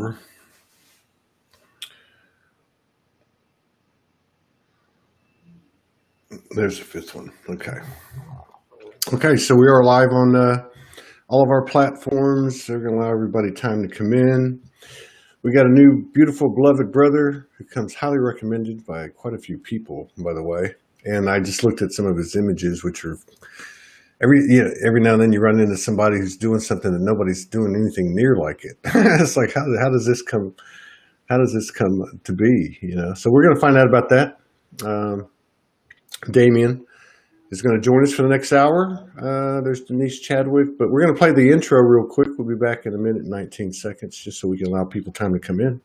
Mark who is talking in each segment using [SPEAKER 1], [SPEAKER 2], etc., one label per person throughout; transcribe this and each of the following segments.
[SPEAKER 1] 4. There's the 5th one. Okay. Okay, so we are live on all of our platforms. They're going to allow everybody time to come in. We got a new beautiful beloved brother who comes highly recommended by quite a few people, by the way. And I just looked at some of his images, which are every now and then you run into somebody who's doing something that nobody's doing anything near like it. It's like, how does this come? How does this come to be? So we're going to find out about that. Damian is going to join us for the next hour. There's Denise Chadwick, but we're going to play the intro real quick. We'll be back in a minute and 19 seconds, just so we can allow people time to come in.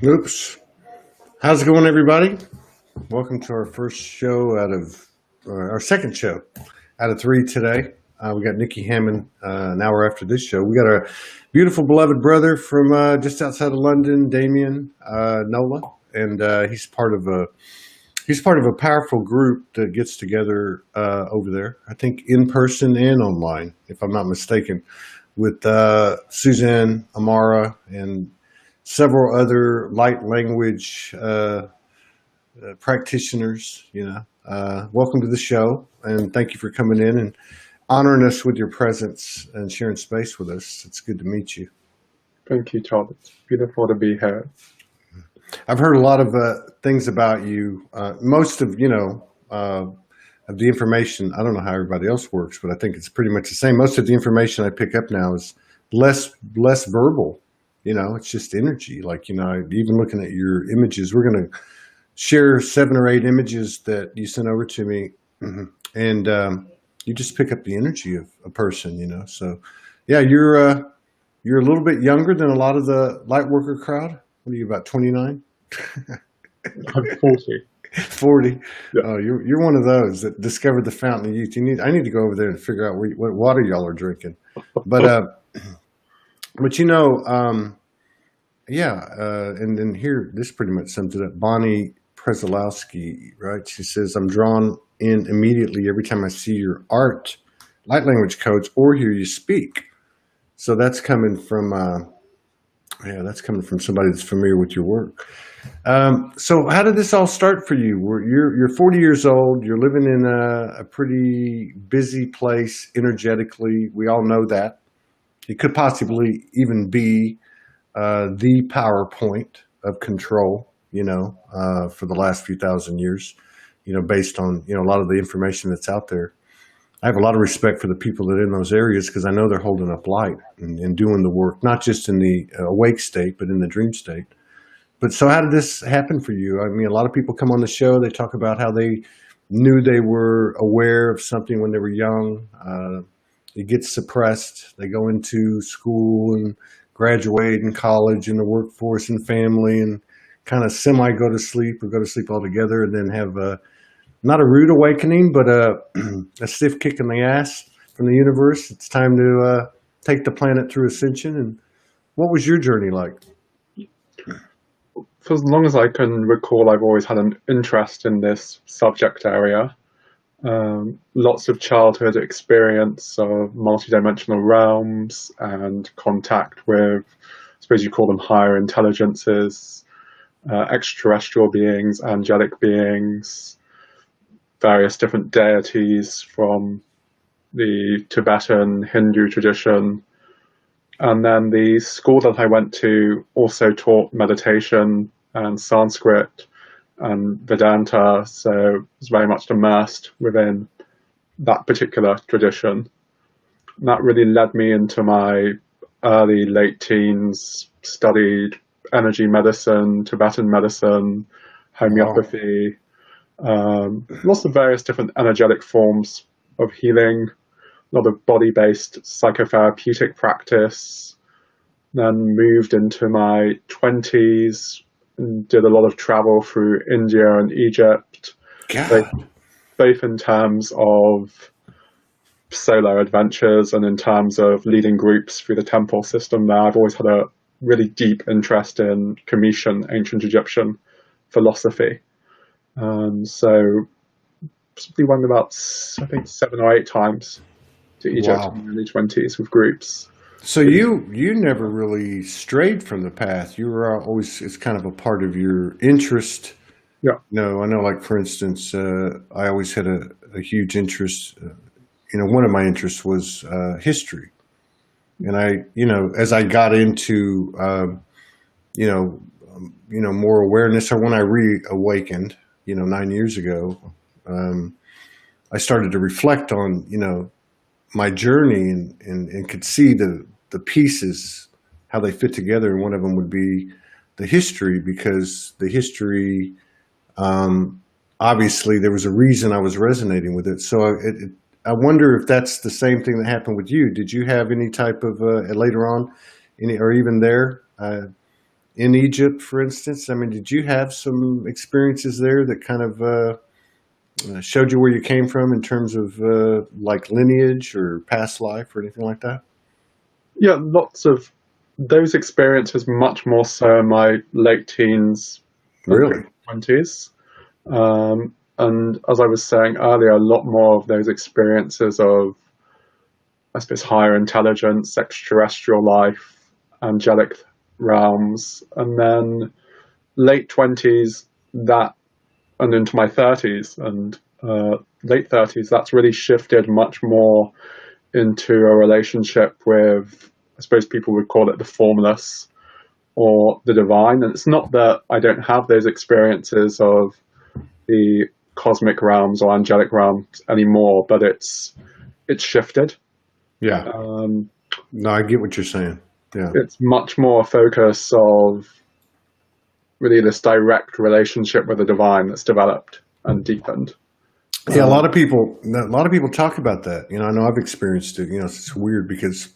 [SPEAKER 1] Oops. How's it going, everybody? Welcome to our first show our second show out of 3 today. We got Nikki Hammond an hour after this show. We got our beautiful beloved brother from just outside of London, Damian, Nola, and he's part of a powerful group that gets together over there. I think in person and online, if I'm not mistaken, with Suzanne, Amara, and several other light language practitioners. Welcome to the show, and thank you for coming in and honoring us with your presence and sharing space with us. It's good to meet you.
[SPEAKER 2] Thank you, Todd. It's beautiful to be here.
[SPEAKER 1] I've heard a lot of things about you. Most of of the information, I don't know how everybody else works, but I think it's pretty much the same. Most of the information I pick up now is less verbal. It's just energy. Even looking at your images, we're going to share 7 or 8 images that you sent over to me, and you just pick up the energy of a person. So yeah, you're a little bit younger than a lot of the light worker crowd. What are you, about 29?
[SPEAKER 2] I'm 40.
[SPEAKER 1] 40.
[SPEAKER 2] Yeah.
[SPEAKER 1] Oh, you're one of those that discovered the fountain of youth. I need to go over there and figure out what water y'all are drinking. But and then here, this pretty much sums it up. Bonnie Prezalowski, right? She says, I'm drawn in immediately every time I see your art, light language codes, or hear you speak. So that's coming from somebody that's familiar with your work. So how did this all start for you? You're 40 years old. You're living in a pretty busy place energetically. We all know that. It could possibly even be the PowerPoint of control, for the last few thousand years, based on, a lot of the information that's out there. I have a lot of respect for the people that are in those areas because I know they're holding up light and doing the work, not just in the awake state, but in the dream state. But so how did this happen for you? I mean, a lot of people come on the show, they talk about how they knew they were aware of something when they were young. It gets suppressed. They go into school and graduate in college and the workforce and family and kind of go to sleep or go to sleep altogether, and then have not a rude awakening, but a stiff kick in the ass from the universe. It's time to take the planet through ascension. And what was your journey like?
[SPEAKER 2] For as long as I can recall, I've always had an interest in this subject area. Lots of childhood experience of multidimensional realms and contact with, I suppose you call them higher intelligences, extraterrestrial beings, angelic beings, various different deities from the Tibetan Hindu tradition. And then the school that I went to also taught meditation and Sanskrit and Vedanta, so I was very much immersed within that particular tradition. And that really led me into my early, late teens, studied energy medicine, Tibetan medicine, homeopathy, lots of various different energetic forms of healing, a lot of body-based psychotherapeutic practice. Then moved into my 20s and did a lot of travel through India and Egypt, both in terms of solo adventures and in terms of leading groups through the temple system there. I've always had a really deep interest in Cometian, ancient Egyptian philosophy. So we went about, I think, 7 or 8 times to Egypt in the early 20s with groups.
[SPEAKER 1] So you never really strayed from the path. You were always, it's kind of a part of your interest.
[SPEAKER 2] Yeah.
[SPEAKER 1] No, I know, like, for instance, I always had a huge interest. One of my interests was history. And as I got into, more awareness, or when I reawakened, 9 years ago, I started to reflect on, my journey and could see the pieces, how they fit together. And one of them would be the history, because the history, obviously there was a reason I was resonating with it. So I wonder if that's the same thing that happened with you. Did you have any type of, later on, or even there, in Egypt, for instance? I mean, did you have some experiences there that kind of showed you where you came from in terms of like lineage or past life or anything like that?
[SPEAKER 2] Yeah, lots of those experiences, much more so in my late teens,
[SPEAKER 1] Really?
[SPEAKER 2] 20s. And as I was saying earlier, a lot more of those experiences of, I suppose, higher intelligence, extraterrestrial life, angelic realms, and then late 20s, that, and into my 30s and late 30s, that's really shifted much more into a relationship with, I suppose people would call it the formless or the divine. And it's not that I don't have those experiences of the cosmic realms or angelic realms anymore, but it's shifted.
[SPEAKER 1] Yeah. No, I get what you're saying. Yeah.
[SPEAKER 2] It's much more a focus of really this direct relationship with the divine that's developed and deepened.
[SPEAKER 1] Yeah, a lot of people talk about that. I know I've experienced it. It's weird because,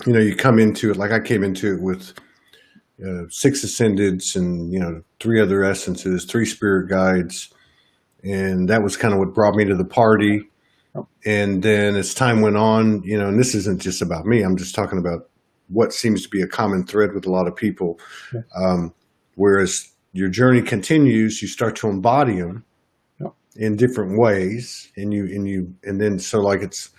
[SPEAKER 1] you come into it, like I came into it with 6 ascendeds and, 3 other essences, 3 spirit guides. And that was kind of what brought me to the party. And then as time went on, and this isn't just about me, I'm just talking about what seems to be a common thread with a lot of people. Whereas your journey continues, you start to embody them in different ways. And then, so like it's,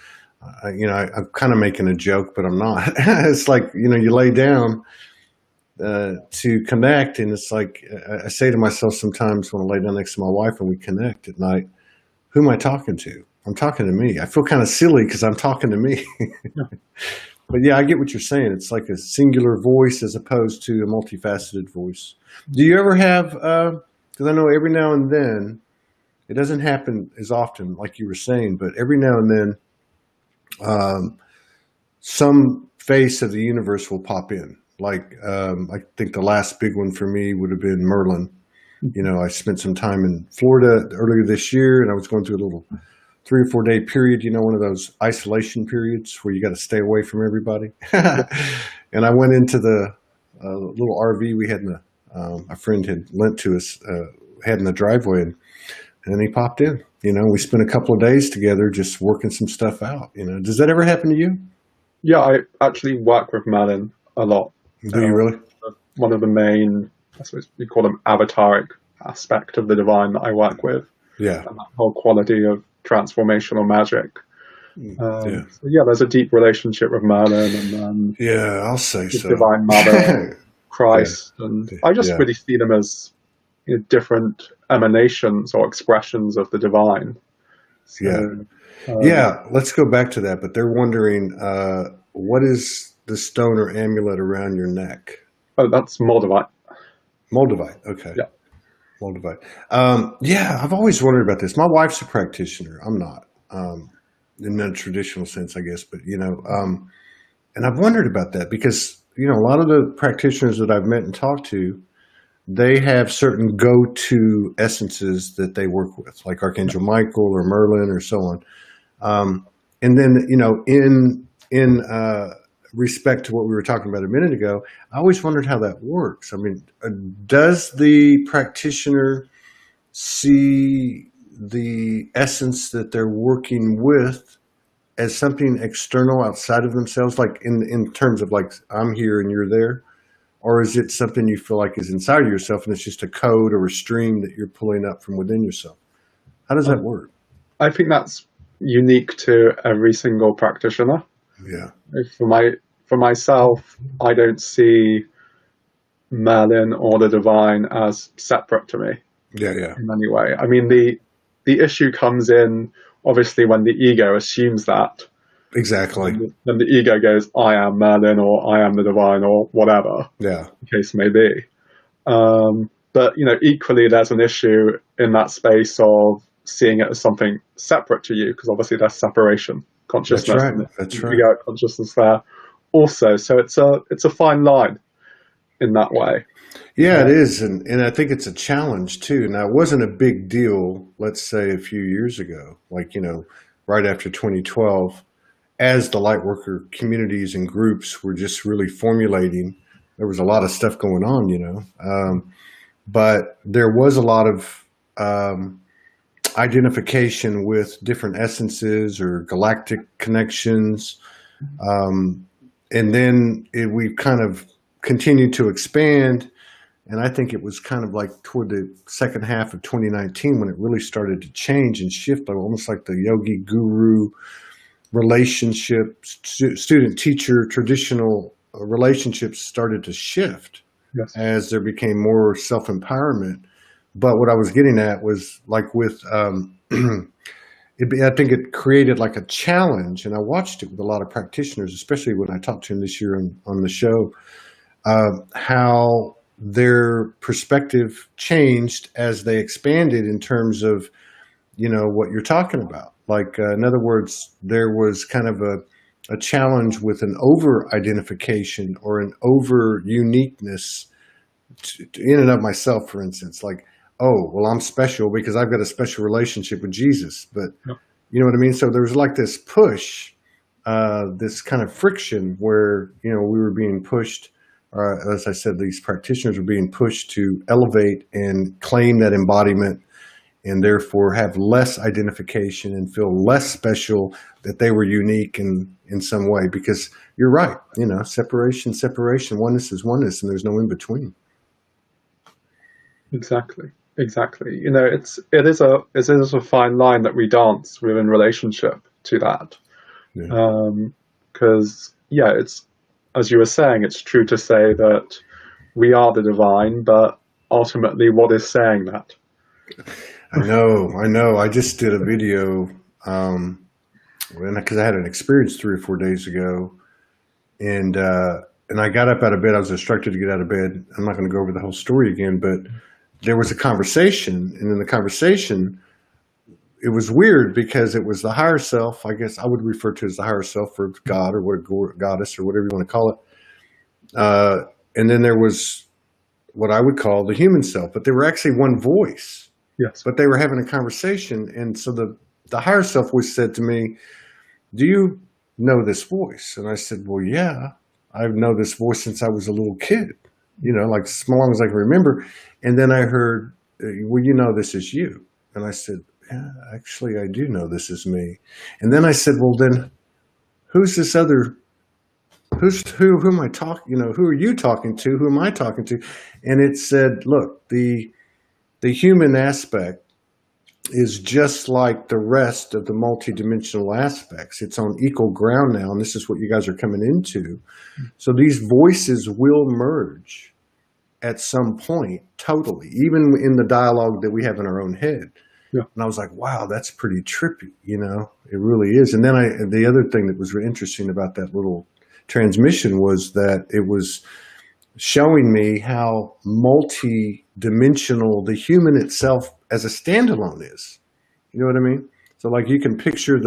[SPEAKER 1] I'm kind of making a joke, but I'm not. It's like, you lay down to connect. And it's like, I say to myself sometimes when I lay down next to my wife and we connect at night, who am I talking to? I'm talking to me. I feel kind of silly because I'm talking to me. But yeah, I get what you're saying. It's like a singular voice as opposed to a multifaceted voice. Do you ever have, because I know every now and then, it doesn't happen as often like you were saying, but every now and then, some face of the universe will pop in. Like, I think the last big one for me would have been Merlin. I spent some time in Florida earlier this year, and I was going through a little 3 or 4 day period, one of those isolation periods where you got to stay away from everybody. And I went into the little RV we had in a friend had lent to us, had in the driveway, and then he popped in. We spent a couple of days together just working some stuff out. Does that ever happen to you?
[SPEAKER 2] Yeah, I actually work with Merlin a lot.
[SPEAKER 1] Do you really?
[SPEAKER 2] One of the main, I suppose you call them avataric aspect of the divine that I work with.
[SPEAKER 1] Yeah.
[SPEAKER 2] And that whole quality of transformational magic.
[SPEAKER 1] Yeah.
[SPEAKER 2] So yeah, there's a deep relationship with Merlin and
[SPEAKER 1] Yeah, I'll say
[SPEAKER 2] his
[SPEAKER 1] so.
[SPEAKER 2] Divine Mother,
[SPEAKER 1] Yeah.
[SPEAKER 2] Christ, and I just
[SPEAKER 1] Yeah.
[SPEAKER 2] really see them as different emanations or expressions of the divine. So,
[SPEAKER 1] Yeah. Yeah. Let's go back to that. But they're wondering, what is the stone or amulet around your neck?
[SPEAKER 2] oh, that's Moldavite.
[SPEAKER 1] Moldavite. Okay.
[SPEAKER 2] Yeah.
[SPEAKER 1] Moldavite. Yeah, I've always wondered about this. My wife's a practitioner. I'm not, in a traditional sense, I guess, but and I've wondered about that because, a lot of the practitioners that I've met and talked to, they have certain go-to essences that they work with, like Archangel Michael or Merlin or so on. And then, in respect to what we were talking about a minute ago, I always wondered how that works. I mean, does the practitioner see the essence that they're working with as something external outside of themselves, like in terms of like, I'm here and you're there? Or is it something you feel like is inside of yourself and it's just a code or a stream that you're pulling up from within yourself? How does that work?
[SPEAKER 2] I think that's unique to every single practitioner.
[SPEAKER 1] Yeah.
[SPEAKER 2] For myself, I don't see Merlin or the divine as separate to me
[SPEAKER 1] Yeah. Yeah.
[SPEAKER 2] in any way. I mean, the issue comes in obviously when the ego assumes that.
[SPEAKER 1] Exactly.
[SPEAKER 2] Then the ego goes, I am Merlin or I am the divine or whatever
[SPEAKER 1] Yeah.
[SPEAKER 2] the case may be. But equally, there's an issue in that space of seeing it as something separate to you, because obviously there's separation consciousness.
[SPEAKER 1] That's right.
[SPEAKER 2] And
[SPEAKER 1] That's right.
[SPEAKER 2] ego consciousness there also. So it's a fine line in that way.
[SPEAKER 1] Yeah, it is. And I think it's a challenge too. Now, it wasn't a big deal, let's say a few years ago, like, right after 2012, as the lightworker communities and groups were just really formulating. There was a lot of stuff going on, but there was a lot of identification with different essences or galactic connections. And then we kind of continued to expand. And I think it was kind of like toward the second half of 2019 when it really started to change and shift, almost like the yogi guru relationship, student teacher, traditional relationships started to shift.
[SPEAKER 2] Yes.
[SPEAKER 1] As there became more self-empowerment. But what I was getting at was like with, I think it created like a challenge, and I watched it with a lot of practitioners, especially when I talked to them this year on the show, how their perspective changed as they expanded in terms of, what you're talking about. Like, in other words, there was kind of a challenge with an over-identification or an over-uniqueness in and of myself, for instance. Like, oh, well, I'm special because I've got a special relationship with Jesus. But you know what I mean? So there was like this push, this kind of friction where, we were being pushed, as I said, these practitioners were being pushed to elevate and claim that embodiment and therefore have less identification and feel less special, that they were unique in some way. Because you're right, separation, oneness is oneness, and there's no in between.
[SPEAKER 2] Exactly. It is a fine line that we dance with in relationship to that. Because it's, as you were saying, it's true to say that we are the divine, but ultimately, what is saying that?
[SPEAKER 1] I know. I just did a video, because I had an experience 3 or 4 days ago, and I got up out of bed. I was instructed to get out of bed. I'm not going to go over the whole story again, but there was a conversation, and in the conversation, it was weird because it was the higher self. I guess I would refer to as the higher self, or God, or what, goddess, or whatever you want to call it. And then there was what I would call the human self, but they were actually one voice.
[SPEAKER 2] Yes.
[SPEAKER 1] But they were having a conversation, and so the higher self voice said to me, "Do you know this voice?" And I said, "Well, yeah, I know this voice since I was a little kid, like as long as I can remember." And then I heard, "Well, this is you." And I said, "Yeah, actually, I do know this is me." And then I said, "Well, then, who's this other? Who am I talking? Who are you talking to? Who am I talking to?" And it said, "Look, the human aspect is just like the rest of the multidimensional aspects. It's on equal ground now, and this is what you guys are coming into. So these voices will merge at some point, totally, even in the dialogue that we have in our own head.
[SPEAKER 2] Yeah.
[SPEAKER 1] And I was like, wow, that's pretty trippy, it really is. And then the other thing that was really interesting about that little transmission was that it was showing me how multi-dimensional the human itself as a standalone is. You know what I mean? So like you can picture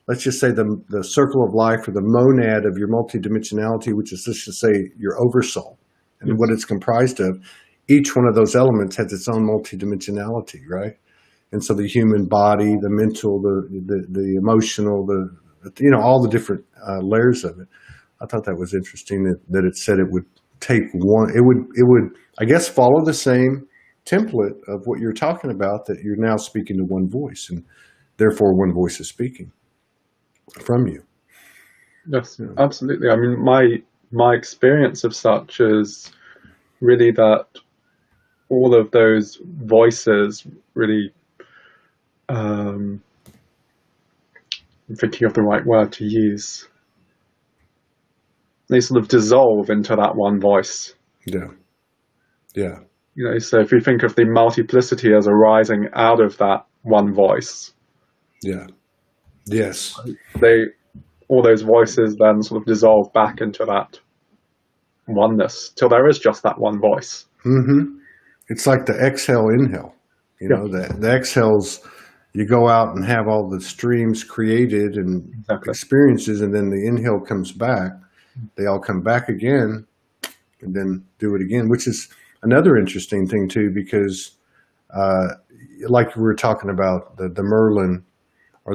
[SPEAKER 1] let's just say the circle of life or the monad of your multidimensionality, which is, let's just say, your oversoul and what it's comprised of. Each one of those elements has its own multidimensionality, right? And so the human body, the mental, the emotional, all the different layers of it. I thought that was interesting that it said it would take one. It would I guess follow the same template of what you're talking about, that you're now speaking to one voice, and therefore one voice is speaking from you.
[SPEAKER 2] Yes, absolutely. I mean, my experience of such is really that all of those voices really, I'm thinking of the right word to use, they sort of dissolve into that one voice.
[SPEAKER 1] Yeah.
[SPEAKER 2] So if you think of the multiplicity as arising out of that one voice.
[SPEAKER 1] Yeah. Yes.
[SPEAKER 2] All those voices then sort of dissolve back into that oneness till there is just that one voice.
[SPEAKER 1] Mm-hmm. It's like the exhale, inhale. The exhales, you go out and have all the streams created and experiences, and then the inhale comes back. They all come back again and then do it again, which is another interesting thing too, because like we were talking about the Merlin or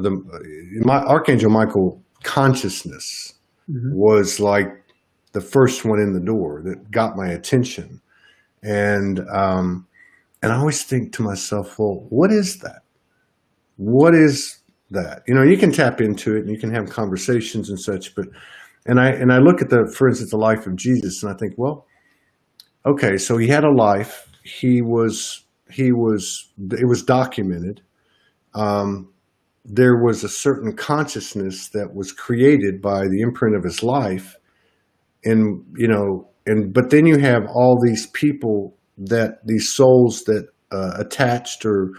[SPEAKER 1] my Archangel Michael consciousness was like the first one in the door that got my attention. And I always think to myself, well, what is that? What is that? You can tap into it and you can have conversations and such, but and I look at for instance, the life of Jesus, and I think, well, okay, so he had a life. It was documented. There was a certain consciousness that was created by the imprint of his life. And, but then you have all these people these souls that attached or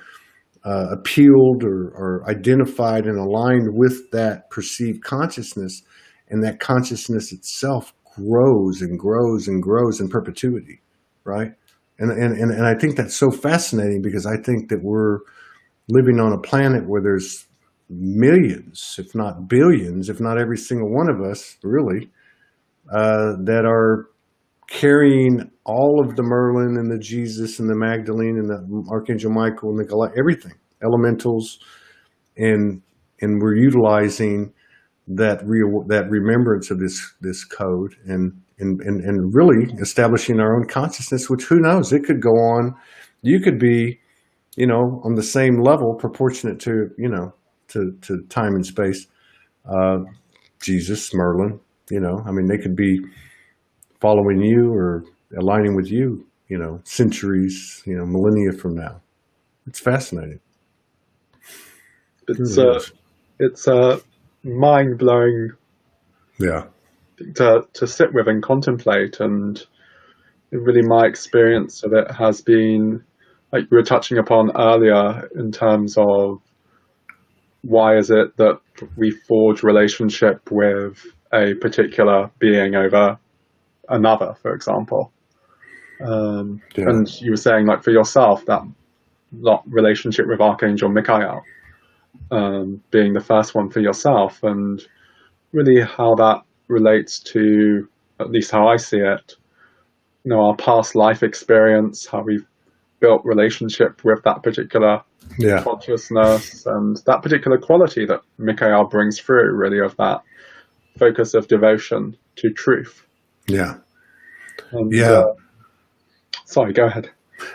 [SPEAKER 1] appealed or identified and aligned with that perceived consciousness. And that consciousness itself grows and grows and grows in perpetuity, right? And I think that's so fascinating, because I think that we're living on a planet where there's millions, if not billions, if not every single one of us, really, that are carrying all of the Merlin and the Jesus and the Magdalene and the Archangel Michael and the everything, elementals, and we're utilizing that remembrance of this code and really establishing our own consciousness, which, who knows, it could go on. You could be, on the same level proportionate to, to time and space. Jesus, Merlin, they could be following you or aligning with you, centuries, millennia from now. It's fascinating.
[SPEAKER 2] It's mind-blowing to sit with and contemplate, and really my experience of it has been, like we were touching upon earlier, in terms of why is it that we forge relationship with a particular being over another, for example. And you were saying, like, for yourself, that relationship with Archangel Michael being the first one for yourself, and really how that relates to, at least how I see it, our past life experience, how we've built relationship with that particular consciousness, and that particular quality that Michael brings through, really, of that focus of devotion to truth. Sorry, go ahead.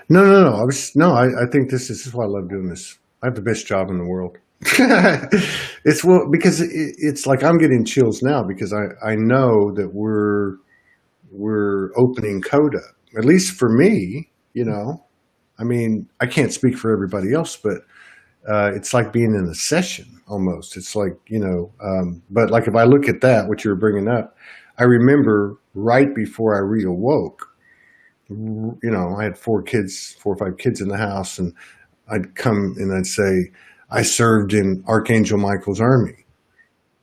[SPEAKER 1] No. I think this is why I love doing this. I have the best job in the world. Because it's like I'm getting chills now, because I know that we're opening code up. At least for me, I can't speak for everybody else, but it's like being in a session almost. It's like, but like if I look at that, what you were bringing up, I remember right before I reawoke, I had 4 or 5 kids in the house, and I'd come and I'd say, I served in Archangel Michael's army.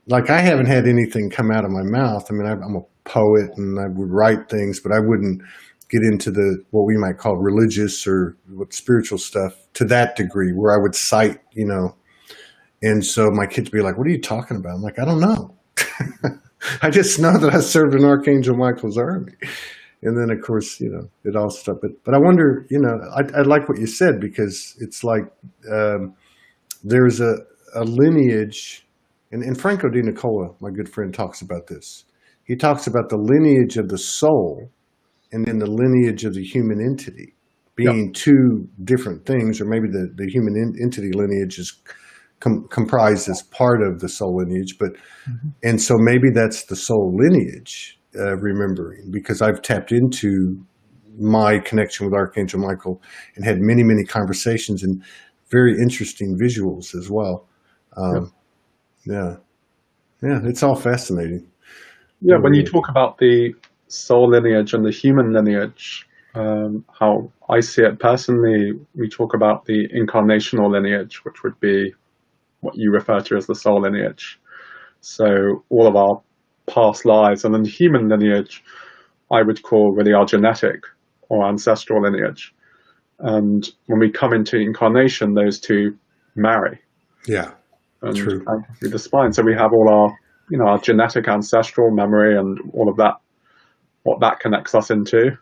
[SPEAKER 1] Like I haven't had anything come out of my mouth. I mean, I'm a poet and I would write things, but I wouldn't get into what we might call religious or what spiritual stuff to that degree where I would cite, and so my kids would be like, what are you talking about? I'm like, I don't know. I just know that I served in Archangel Michael's army. And then, of course, it all stuff. But I wonder, I like what you said, because it's like there's a lineage, and Franco Di Nicola, my good friend, talks about this. He talks about the lineage of the soul and then the lineage of the human entity being two different things, or maybe the human entity lineage is comprised as part of the soul lineage. But and so maybe that's the soul lineage. Remembering, because I've tapped into my connection with Archangel Michael and had many, many conversations and very interesting visuals as well. Yeah, it's all fascinating.
[SPEAKER 2] Yeah, when you talk about the soul lineage and the human lineage, how I see it personally, we talk about the incarnational lineage, which would be what you refer to as the soul lineage. So all of our past lives, and then the human lineage I would call really our genetic or ancestral lineage. And when we come into incarnation, those two marry.
[SPEAKER 1] Yeah, true.
[SPEAKER 2] And through the spine. So we have all our, our genetic ancestral memory and all of that, what that connects us into.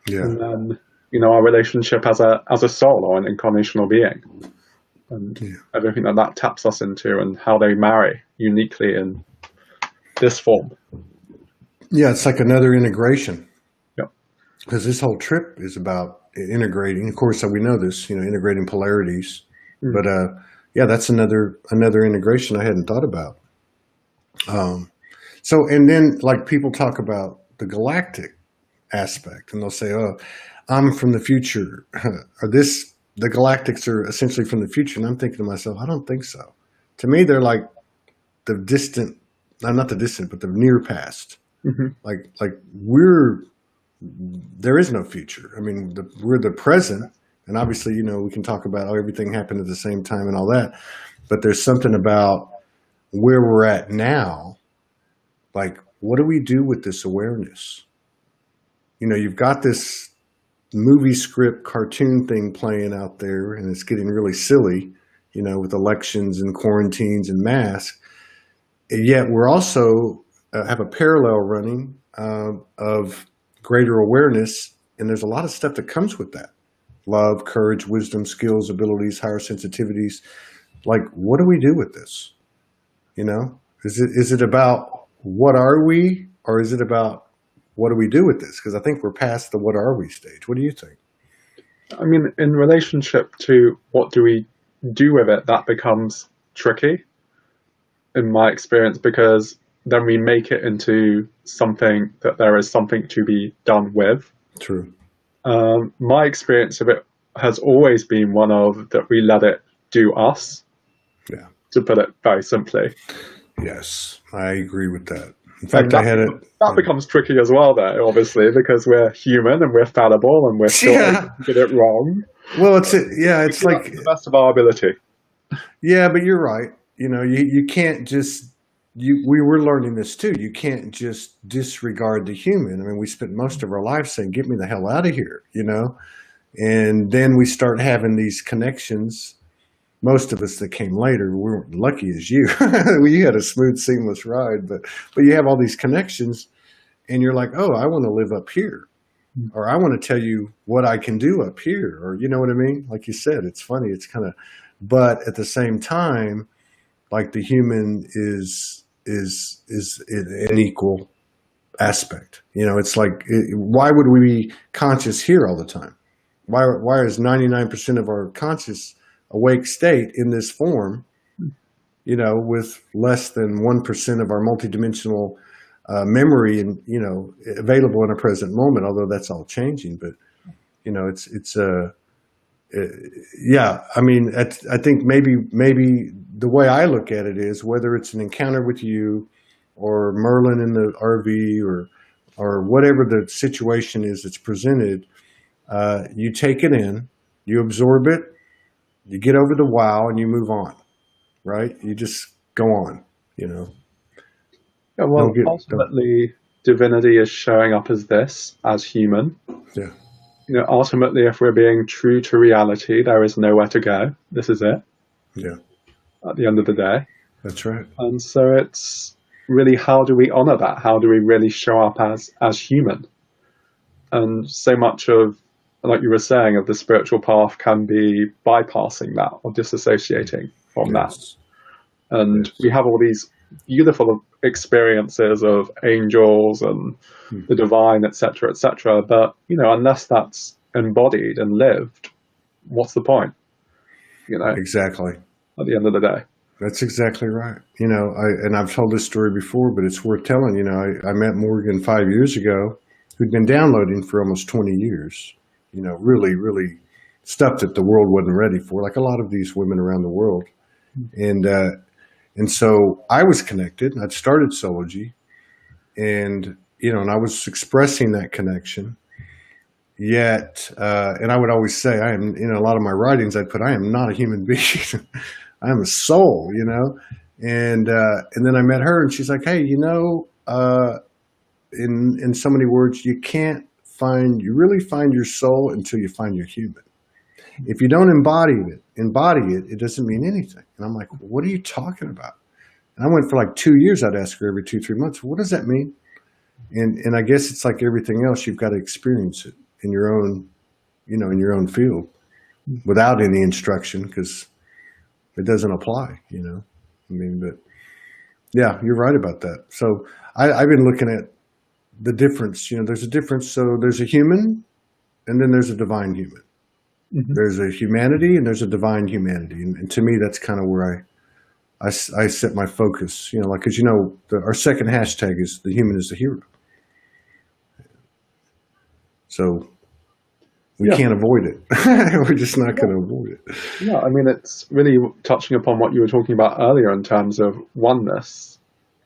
[SPEAKER 1] Yeah.
[SPEAKER 2] And then, our relationship as a soul or an incarnational being. And everything that taps us into, and how they marry uniquely in this form.
[SPEAKER 1] Yeah, it's like another integration.
[SPEAKER 2] Yeah.
[SPEAKER 1] Because this whole trip is about integrating. Of course, we know this, integrating polarities. But that's another integration I hadn't thought about. So, and then like people talk about the galactic aspect, and they'll say, "Oh, I'm from the future," or the galactics are essentially from the future. And I'm thinking to myself, I don't think so. To me, they're like the distant. Not the distant, but the near past. Like there is no future. I mean, we're the present, and obviously, we can talk about how everything happened at the same time and all that, but there's something about where we're at now. Like, what do we do with this awareness? You've got this movie script cartoon thing playing out there, and it's getting really silly, with elections and quarantines and masks. Yet we're also have a parallel running of greater awareness, and there's a lot of stuff that comes with that: love, courage, wisdom, skills, abilities, higher sensitivities. Like, what do we do with this? Is it about what are we, or is it about what do we do with this? Because I think we're past the what are we stage. What do you think?
[SPEAKER 2] I mean, in relationship to what do we do with it, that becomes tricky, in my experience, because then we make it into something that there is something to be done with.
[SPEAKER 1] True.
[SPEAKER 2] My experience of it has always been one of that we let it do us.
[SPEAKER 1] Yeah.
[SPEAKER 2] To put it very simply.
[SPEAKER 1] Yes, I agree with that. In fact, that
[SPEAKER 2] becomes tricky as well, though, obviously, because we're human and we're fallible and we're still get it wrong.
[SPEAKER 1] Well, it's like
[SPEAKER 2] the best of our ability.
[SPEAKER 1] Yeah, but you're right. You can't just we were learning this too. You can't just disregard the human. I mean, we spent most of our lives saying, "Get me the hell out of here," and then we start having these connections. Most of us that came later, we weren't lucky as you. You had a smooth, seamless ride, but you have all these connections, and you're like, "Oh, I want to live up here," or "I want to tell you what I can do up here," or you know what I mean? Like you said, it's funny. It's kind of, but at the same time, like the human is an equal aspect. It's like, why would we be conscious here all the time? Why is 99% of our conscious awake state in this form, with less than 1% of our multidimensional memory and, available in a present moment, although that's all changing. But, yeah, I mean, I think maybe the way I look at it is whether it's an encounter with you or Merlin in the RV or whatever the situation is that's presented, you take it in, you absorb it, you get over the wow, and you move on, right? You just go on, you know.
[SPEAKER 2] Yeah, well, ultimately, divinity is showing up as this, as human.
[SPEAKER 1] Yeah.
[SPEAKER 2] You know, ultimately, if we're being true to reality, there is nowhere to go. This is it.
[SPEAKER 1] Yeah.
[SPEAKER 2] At the end of the day.
[SPEAKER 1] That's right.
[SPEAKER 2] And so it's really, how do we honor that? How do we really show up as human? And so much of, like you were saying, of the spiritual path can be bypassing that or disassociating from that. And we have all these beautiful experiences of angels and the divine, etc., etc. But, you know, unless that's embodied and lived, what's the point? You know,
[SPEAKER 1] exactly.
[SPEAKER 2] At the end of the day.
[SPEAKER 1] That's exactly right. You know, I've told this story before, but it's worth telling. You know, I met Morgan 5 years ago, who'd been downloading for almost 20 years. You know, really, really stuff that the world wasn't ready for, like a lot of these women around the world. And so I was connected. I'd started Soulogy, and you know, and I was expressing that connection. Yet, and I would always say, I am, in a lot of my writings, I'd put, I am not a human being. I am a soul, you know? And then I met her and she's like, hey, you know, in so many words, you really find your soul until you find your human. If you don't embody it, it doesn't mean anything. And I'm like, what are you talking about? And I went for like 2 years. I'd ask her every 2-3 months, what does that mean? And I guess it's like everything else. You've got to experience it in your own, you know, in your own field without any instruction, because it doesn't apply, you know. I mean, but yeah, you're right about that. So I've been looking at the difference. You know, there's a difference. So there's a human, and then there's a divine human. Mm-hmm. There's a humanity, and there's a divine humanity. And to me, that's kind of where I set my focus. You know, like, because you know, our second hashtag is the human is the hero. So we can't avoid it. We're just not going to avoid it.
[SPEAKER 2] Yeah, I mean, it's really touching upon what you were talking about earlier in terms of oneness.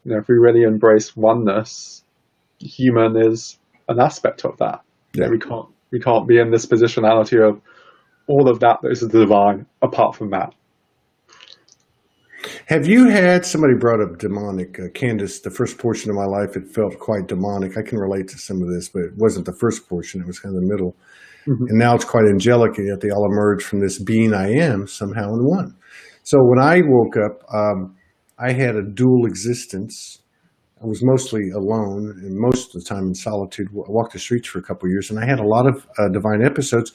[SPEAKER 2] You know, if we really embrace oneness, human is an aspect of that. Yeah. You know, we can't be in this positionality of all of that is the divine apart from that.
[SPEAKER 1] Have you had, somebody brought up demonic, Candace, the first portion of my life, it felt quite demonic. I can relate to some of this, but it wasn't the first portion. It was kind of the middle. Mm-hmm. And now it's quite angelic, and yet they all emerge from this being I am somehow in one. So when I woke up, I had a dual existence. I was mostly alone, and most of the time in solitude. I walked the streets for a couple of years, and I had a lot of divine episodes,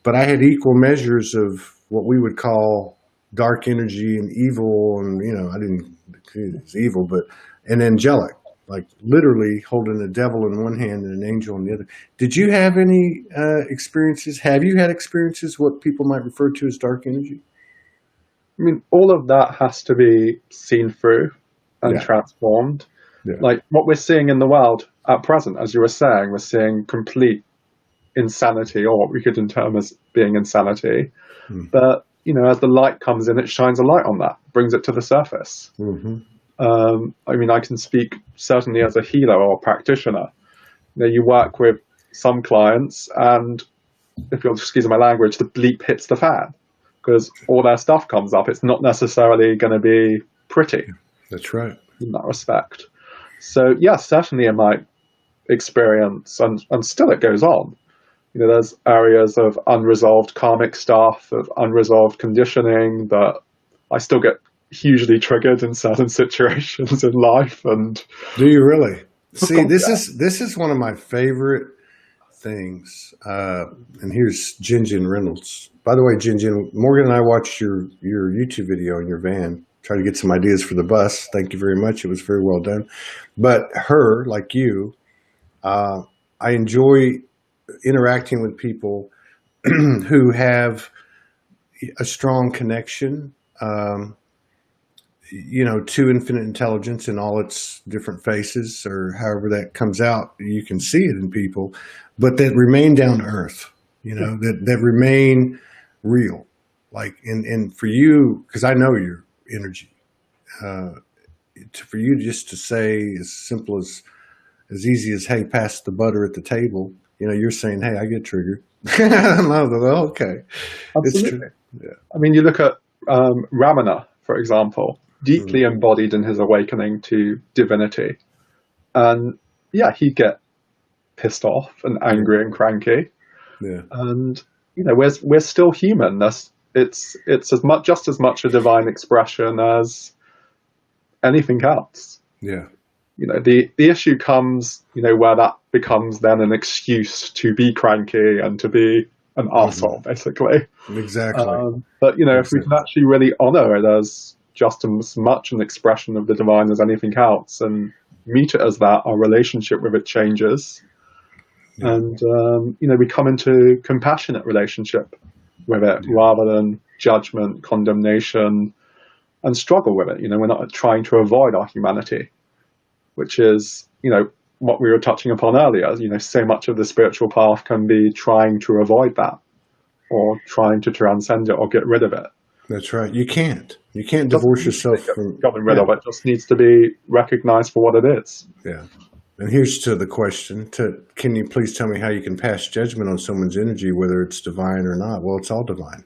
[SPEAKER 1] but I had equal measures of what we would call dark energy and evil, and you know, I didn't, it's evil, but and angelic, like literally holding a devil in one hand and an angel in the other. Did you have any experiences? Have you had experiences what people might refer to as dark energy?
[SPEAKER 2] I mean, all of that has to be seen through and transformed. Yeah. Like what we're seeing in the world at present, as you were saying, we're seeing complete insanity, or what we could term as being insanity. But you know, as the light comes in, it shines a light on that, brings it to the surface. Mm-hmm. I mean, I can speak certainly as a healer or a practitioner. You know, you work with some clients, and if you'll excuse my language, the bleep hits the fan because all their stuff comes up. It's not necessarily going to be pretty.
[SPEAKER 1] That's right.
[SPEAKER 2] In that respect. So, yes, certainly in my experience, and still it goes on. You know, there's areas of unresolved karmic stuff, of unresolved conditioning that I still get hugely triggered in certain situations in life. And
[SPEAKER 1] do you really? See, this is one of my favorite things. And here's Jinjin Reynolds. By the way, Jinjin, Morgan and I watched your YouTube video in your van, trying to get some ideas for the bus. Thank you very much. It was very well done. But her, like you, I enjoy interacting with people who have a strong connection, you know, to infinite intelligence in all its different faces, or however that comes out. You can see it in people, but that remain down to earth, you know, that remain real. Like, and for you, because I know your energy, for you just to say as simple as easy as, hey, pass the butter at the table, you're saying, hey, I get triggered. Okay. It's true.
[SPEAKER 2] Absolutely.
[SPEAKER 1] Yeah.
[SPEAKER 2] I mean, you look at Ramana, for example, deeply
[SPEAKER 1] Mm.
[SPEAKER 2] embodied in his awakening to divinity. And yeah, he'd get pissed off and angry and cranky.
[SPEAKER 1] Yeah.
[SPEAKER 2] And we're still human. It's just as much a divine expression as anything else.
[SPEAKER 1] Yeah.
[SPEAKER 2] The issue comes, where that becomes then an excuse to be cranky and to be an arsehole, basically.
[SPEAKER 1] Exactly.
[SPEAKER 2] But if we can actually really honor it as just as much an expression of the divine as anything else, and meet it as that, our relationship with it changes. Yeah. And we come into compassionate relationship with it, rather than judgment, condemnation, and struggle with it. We're not trying to avoid our humanity, which is, what we were touching upon earlier. So much of the spiritual path can be trying to avoid that, or trying to transcend it or get rid of it.
[SPEAKER 1] That's right. You can't divorce yourself from
[SPEAKER 2] getting rid of it. It just needs to be recognized for what it is.
[SPEAKER 1] Yeah. And here's to the question, can you please tell me how you can pass judgment on someone's energy, whether it's divine or not? Well, it's all divine.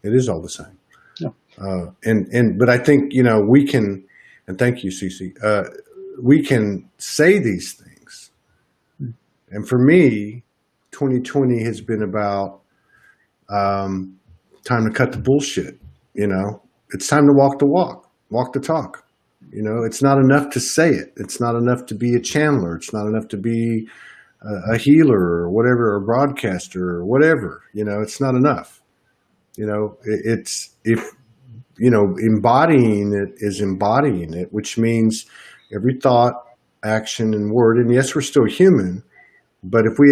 [SPEAKER 1] It is all the same. Yeah. But I think, we can, and thank you, Cece, we can say these things. And for me, 2020 has been about time to cut the bullshit. It's time to walk the walk the talk. It's not enough to say it. It's not enough to be a channeler. It's not enough to be a healer or whatever, or a broadcaster or whatever. It's not enough. It's embodying it is embodying it, which means every thought, action, and word. And yes, we're still human, but if we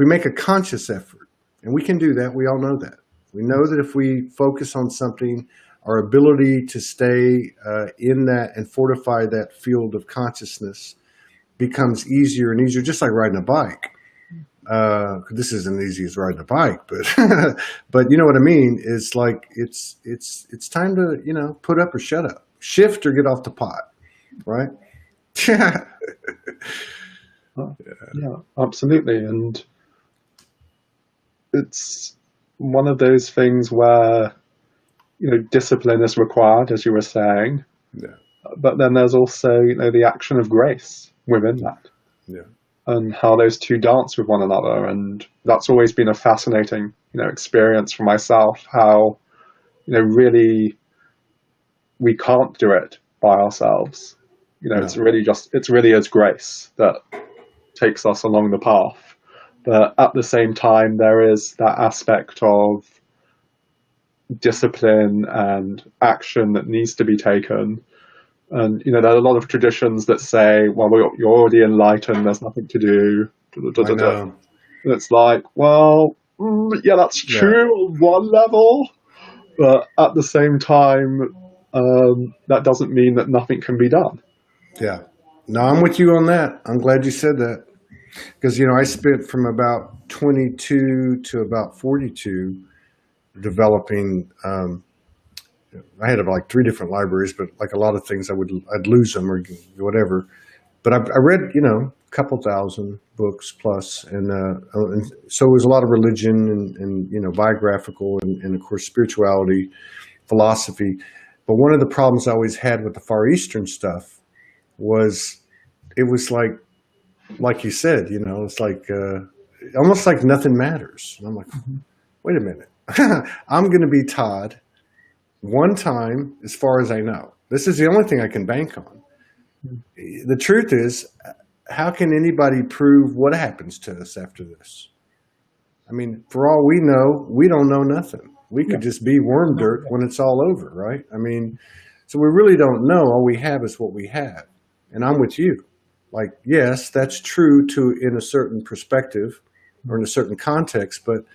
[SPEAKER 1] make a conscious effort, and we can do that, we all know that. We know that if we focus on something, our ability to stay in that and fortify that field of consciousness becomes easier and easier, just like riding a bike. This isn't as easy as riding a bike, but but you know what I mean? It's like it's time to put up or shut up, shift or get off the pot, right?
[SPEAKER 2] Yeah, absolutely. And it's one of those things where discipline is required, as you were saying.
[SPEAKER 1] Yeah.
[SPEAKER 2] But then there's also the action of grace within that.
[SPEAKER 1] Yeah.
[SPEAKER 2] And how those two dance with one another. And that's always been a fascinating experience for myself, how really we can't do it by ourselves.
[SPEAKER 1] No.
[SPEAKER 2] It's really as grace that takes us along the path. But at the same time, there is that aspect of discipline and action that needs to be taken. And there are a lot of traditions that say, well, you're already enlightened, there's nothing to do.
[SPEAKER 1] I know.
[SPEAKER 2] And it's like, well, yeah, that's true on one level, but at the same time, that doesn't mean that nothing can be done.
[SPEAKER 1] Yeah. No, I'm with you on that. I'm glad you said that. Because, I spent from about 22 to about 42 developing, I had like 3 different libraries, but like a lot of things I'd lose them or whatever. But I read, a couple thousand books plus. And so it was a lot of religion and biographical and of course, spirituality, philosophy. But one of the problems I always had with the Far Eastern stuff was it was like you said, it's like almost like nothing matters. And I'm like, wait a minute. I'm going to be Todd one time as far as I know. This is the only thing I can bank on. The truth is, how can anybody prove what happens to us after this? I mean, for all we know, we don't know nothing. We could just be worm dirt when it's all over, right? I mean, so we really don't know. All we have is what we have. And I'm with you. Like, yes, that's true in a certain perspective or in a certain context, but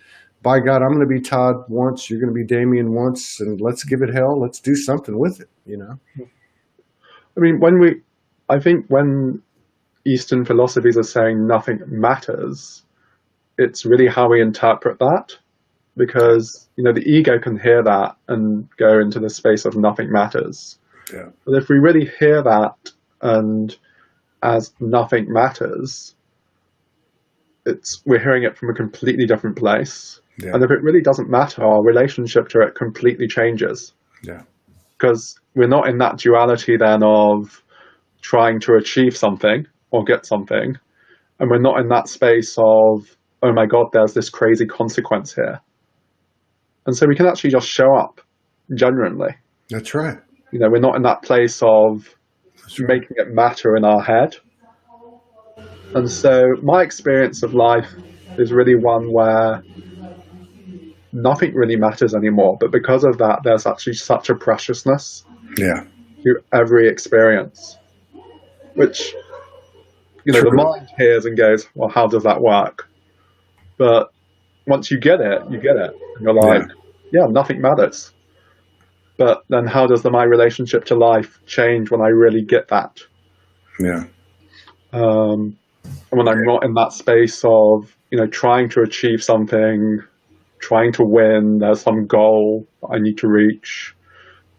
[SPEAKER 1] by God, I'm going to be Todd once, you're going to be Damian once, and let's give it hell. Let's do something with it,
[SPEAKER 2] I mean, I think when Eastern philosophies are saying nothing matters, it's really how we interpret that because the ego can hear that and go into the space of nothing matters.
[SPEAKER 1] Yeah.
[SPEAKER 2] But if we really hear that and as nothing matters, we're hearing it from a completely different place.
[SPEAKER 1] Yeah.
[SPEAKER 2] And if it really doesn't matter, our relationship to it completely changes.
[SPEAKER 1] Yeah.
[SPEAKER 2] Because we're not in that duality then of trying to achieve something or get something. And we're not in that space of, oh my God, there's this crazy consequence here. And so we can actually just show up genuinely.
[SPEAKER 1] That's right.
[SPEAKER 2] We're not in that place of making it matter in our head. And so my experience of life is really one where nothing really matters anymore. But because of that, there's actually such a preciousness
[SPEAKER 1] Yeah.
[SPEAKER 2] to every experience, which, the mind hears and goes, well, how does that work? But once you get it, you get it. And you're like, yeah, nothing matters. But then how does my relationship to life change when I really get that?
[SPEAKER 1] Yeah.
[SPEAKER 2] And when I'm not in that space of, trying to achieve something, trying to win, there's some goal I need to reach,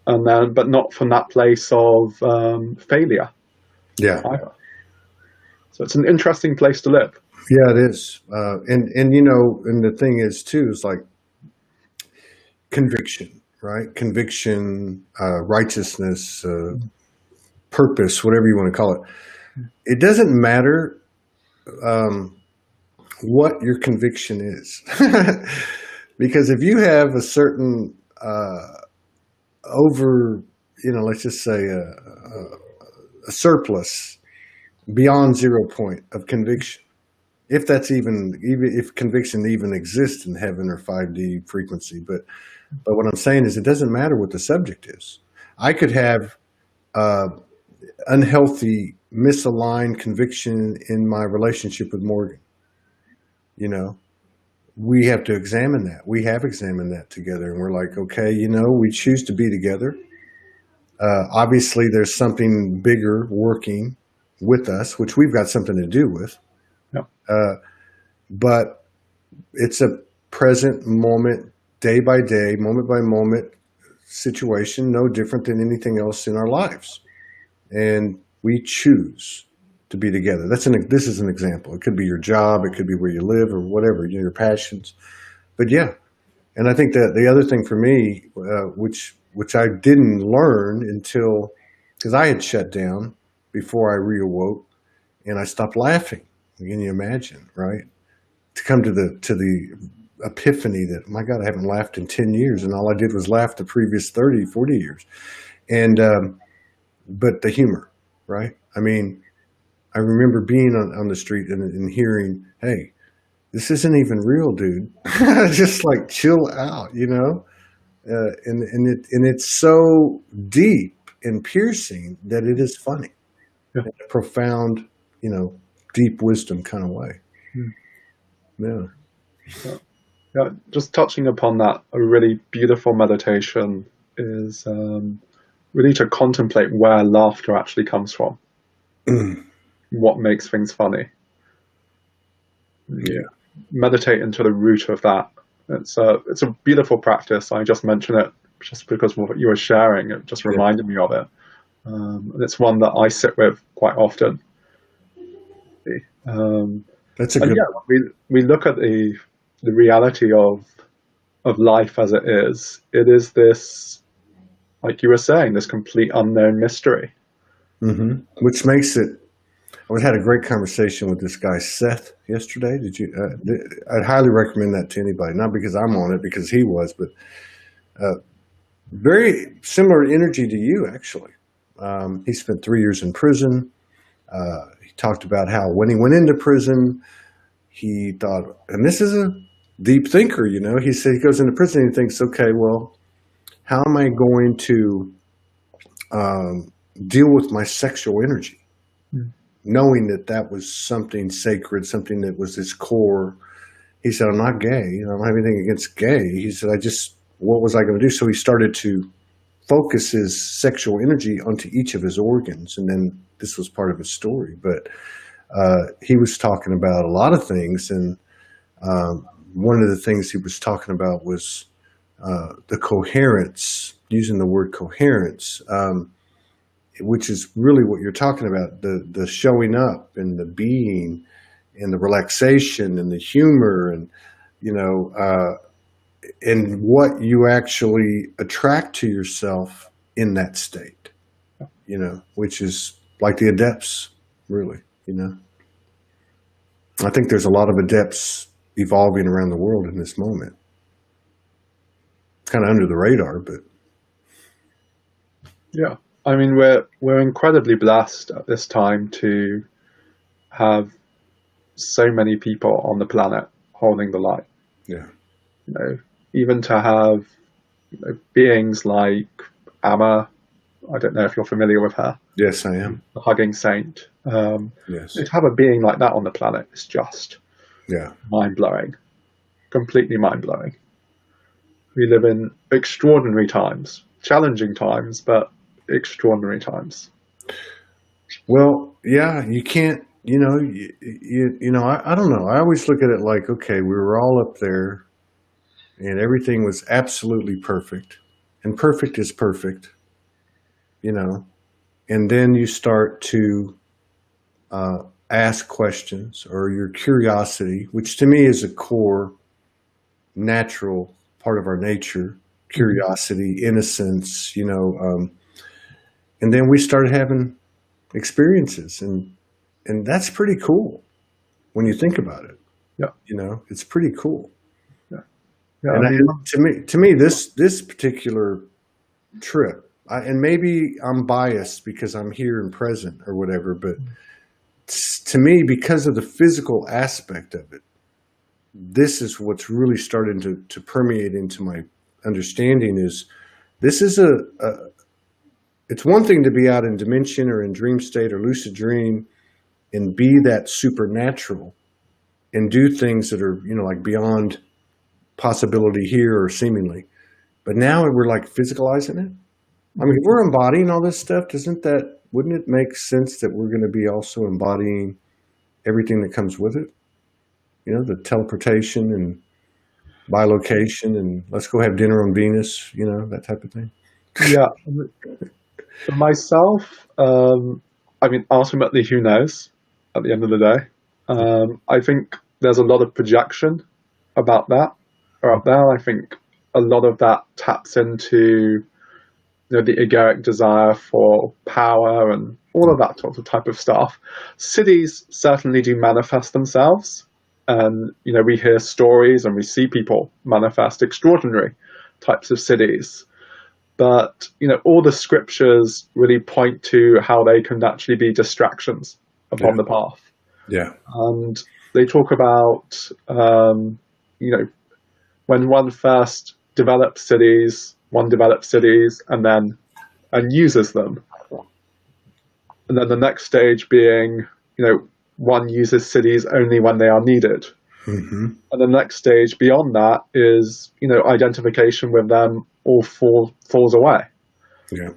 [SPEAKER 2] but not from that place of failure.
[SPEAKER 1] Yeah.
[SPEAKER 2] Either. So it's an interesting place to live.
[SPEAKER 1] Yeah, it is. And the thing is too, is like conviction, right? Conviction, righteousness, purpose, whatever you want to call it. It doesn't matter what your conviction is. Because if you have a certain let's just say a surplus beyond 0 point of conviction, if that's even if conviction even exists in heaven or 5D frequency. But what I'm saying is it doesn't matter what the subject is. I could have unhealthy, misaligned conviction in my relationship with Morgan. We have to examine that. We have examined that together, and we're like, okay, we choose to be together. Obviously, there's something bigger working with us, which we've got something to do with.
[SPEAKER 2] Yeah.
[SPEAKER 1] But it's a present moment, day by day, moment by moment situation, no different than anything else in our lives. And we choose to be together. This is an example. It could be your job, it could be where you live, or whatever, your passions. But yeah, and I think that the other thing for me, which I didn't learn until, because I had shut down before I reawoke, and I stopped laughing. Can you imagine, right? To come to the epiphany that, my God, I haven't laughed in 10 years, and all I did was laugh the previous 30, 40 years. And but the humor, right? I mean, I remember being on the street and hearing, hey, this isn't even real, dude. Just like chill out, and it's so deep and piercing that it is funny.
[SPEAKER 2] Yeah.
[SPEAKER 1] In a profound, deep wisdom kind of way.
[SPEAKER 2] Yeah. Just touching upon that, a really beautiful meditation is really to contemplate where laughter actually comes from. What makes things funny.
[SPEAKER 1] Yeah.
[SPEAKER 2] Meditate into the root of that. It's a beautiful practice. I just mention it just because of what you were sharing. It just reminded me of it. And it's one that I sit with quite often.
[SPEAKER 1] That's a good.
[SPEAKER 2] Yeah, we look at the reality of life as it is. It is this, like you were saying, this complete unknown mystery.
[SPEAKER 1] Mm-hmm. Which makes it. I had a great conversation with this guy Seth yesterday. Did you? I'd highly recommend that to anybody. Not because I'm on it, because he was, but very similar energy to you, actually. He spent 3 years in prison. He talked about how when he went into prison, he thought, and this is a deep thinker, he said he goes into prison and he thinks, okay, well, how am I going to deal with my sexual energy? Knowing that was something sacred, something that was his core. He said, I'm not gay. I don't have anything against gay. He said, what was I going to do? So he started to focus his sexual energy onto each of his organs. And then this was part of his story. But he was talking about a lot of things. And one of the things he was talking about was the coherence, using the word coherence, which is really what you're talking about, the showing up and the being and the relaxation and the humor and, and what you actually attract to yourself in that state, which is like the adepts, really, I think there's a lot of adepts evolving around the world in this moment. It's kind of under the radar, but
[SPEAKER 2] yeah. I mean, we're incredibly blessed at this time to have so many people on the planet holding the light.
[SPEAKER 1] yeah,
[SPEAKER 2] Even to have beings like Amma. I don't know if you're familiar with her.
[SPEAKER 1] yes, I am.
[SPEAKER 2] The hugging saint.
[SPEAKER 1] Yes,
[SPEAKER 2] To have a being like that on the planet is just mind-blowing, completely mind-blowing. We live in extraordinary times, challenging times, but extraordinary times.
[SPEAKER 1] Well, yeah, you can't, I don't know. I always look at it like, okay, we were all up there and everything was absolutely perfect, and perfect is perfect, and then you start to ask questions, or your curiosity, which to me is a core natural part of our nature, curiosity, innocence, and then we started having experiences, and that's pretty cool when you think about it.
[SPEAKER 2] Yeah.
[SPEAKER 1] It's pretty cool.
[SPEAKER 2] Yeah.
[SPEAKER 1] And to me, this particular trip, and maybe I'm biased because I'm here and present or whatever, but to me, because of the physical aspect of it, this is what's really starting to permeate into my understanding. Is this is it's one thing to be out in dimension or in dream state or lucid dream and be that supernatural and do things that are, like beyond possibility here or seemingly. But now we're like physicalizing it. I mean, if we're embodying all this stuff, wouldn't it make sense that we're going to be also embodying everything that comes with it? The teleportation and bilocation and let's go have dinner on Venus, that type of thing.
[SPEAKER 2] Yeah. For myself, I mean, ultimately, who knows at the end of the day? I think there's a lot of projection about that or up there. I think a lot of that taps into the egoic desire for power and all of that sort of type of stuff. Cities certainly do manifest themselves. And, we hear stories and we see people manifest extraordinary types of cities. But, all the scriptures really point to how they can actually be distractions upon the path.
[SPEAKER 1] Yeah.
[SPEAKER 2] And they talk about, when one first develops cities and uses them. And then the next stage being, one uses cities only when they are needed.
[SPEAKER 1] Mm-hmm.
[SPEAKER 2] And the next stage beyond that is, identification with them all falls away.
[SPEAKER 1] Yeah.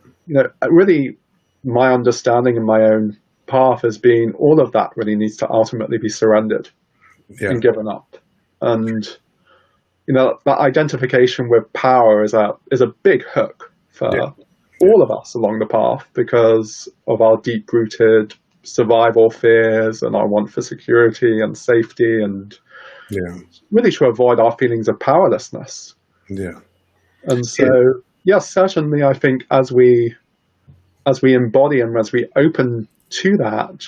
[SPEAKER 2] Really, my understanding and my own path has been all of that really needs to ultimately be surrendered and given up. And, that identification with power is a big hook for all of us along the path because of our deep-rooted survival fears and our want for security and safety and really to avoid our feelings of powerlessness.
[SPEAKER 1] Yeah.
[SPEAKER 2] And so, certainly I think as we embody and as we open to that,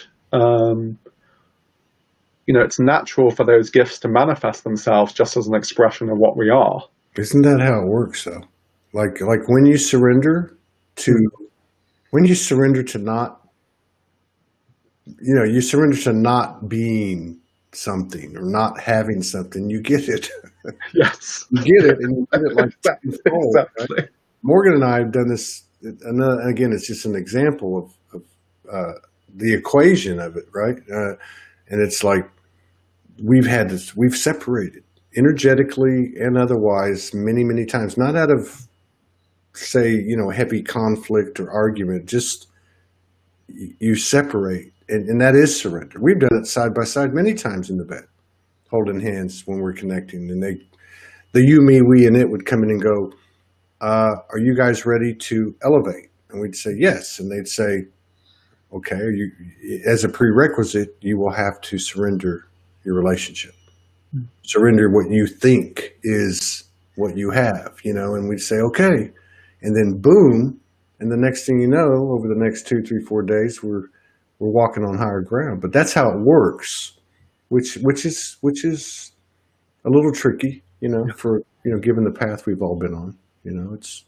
[SPEAKER 2] it's natural for those gifts to manifest themselves just as an expression of what we are.
[SPEAKER 1] Isn't that how it works though? Like when you surrender to not, you surrender to not being something or not having something, you get it.
[SPEAKER 2] Yes.
[SPEAKER 1] You get it, and you get it like
[SPEAKER 2] exactly.
[SPEAKER 1] Right? Morgan and I have done this, and again, it's just an example of the equation of it, right? And it's like we've separated energetically and otherwise many, many times, not out of, say, heavy conflict or argument, just you separate. And that is surrender. We've done it side by side many times in the bed. holding hands when we're connecting, and the you, me, we, and it would come in and go, "Are you guys ready to elevate?" And we'd say yes, and they'd say, "Okay, as a prerequisite, you will have to surrender your relationship, surrender what you think is what you have, And we'd say, "Okay," and then boom, and the next thing you know, over the next 2, 3, 4 days, we're walking on higher ground. But that's how it works, which is a little tricky, for given the path we've all been on. It's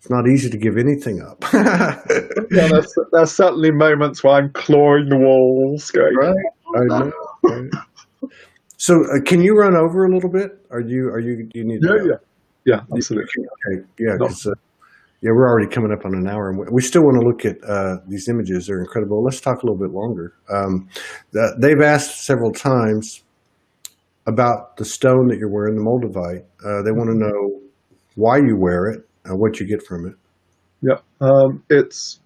[SPEAKER 1] not easy to give anything up.
[SPEAKER 2] Yeah, there's certainly moments where I'm clawing the walls, going,
[SPEAKER 1] Right. I know. Right. So, can you run over a little bit? Do you need to go?
[SPEAKER 2] Yeah, absolutely.
[SPEAKER 1] Okay. Yeah, because we're already coming up on an hour, and we still want to look at these images. They're incredible. Let's talk a little bit longer. They've asked several times about the stone that you're wearing, the moldavite. They want to know why you wear it, what you get from it.
[SPEAKER 2] Yeah, it's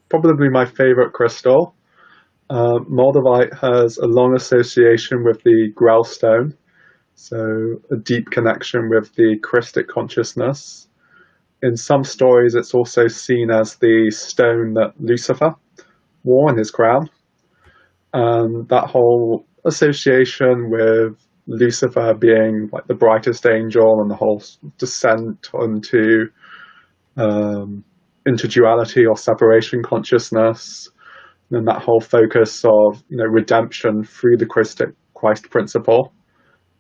[SPEAKER 2] probably my favorite crystal. Moldavite has a long association with the Grail stone, so a deep connection with the Christic consciousness. In some stories, it's also seen as the stone that Lucifer wore in his crown. That whole association with Lucifer being like the brightest angel and the whole descent into duality or separation consciousness, and that whole focus of redemption through the Christ principle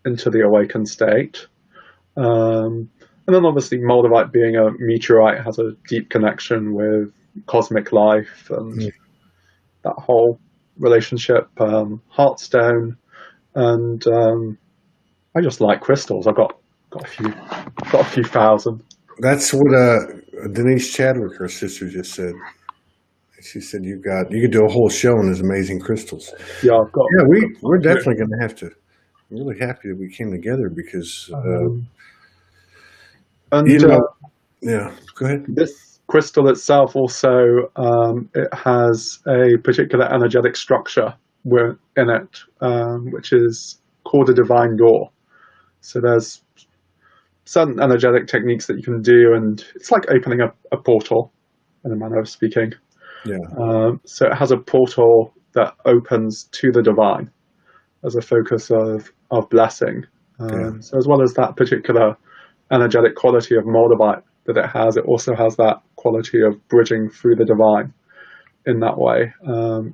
[SPEAKER 2] into the awakened state. And then obviously moldavite being a meteorite has a deep connection with cosmic life and that whole relationship, heartstone, and I just like crystals. I've got a few thousand.
[SPEAKER 1] That's what Denise Chadwick, her sister, just said. She said you could do a whole show on these amazing crystals.
[SPEAKER 2] Yeah, I've got.
[SPEAKER 1] Yeah, we're definitely going to have to. I'm really happy that we came together because. Yeah, go ahead.
[SPEAKER 2] This crystal itself also it has a particular energetic structure in it, which is called a divine door. So there's certain energetic techniques that you can do, and it's like opening a portal, in a manner of speaking.
[SPEAKER 1] Yeah.
[SPEAKER 2] So it has a portal that opens to the divine as a focus of blessing. So as well as that particular energetic quality of moldavite that it also has that quality of bridging through the divine in that way.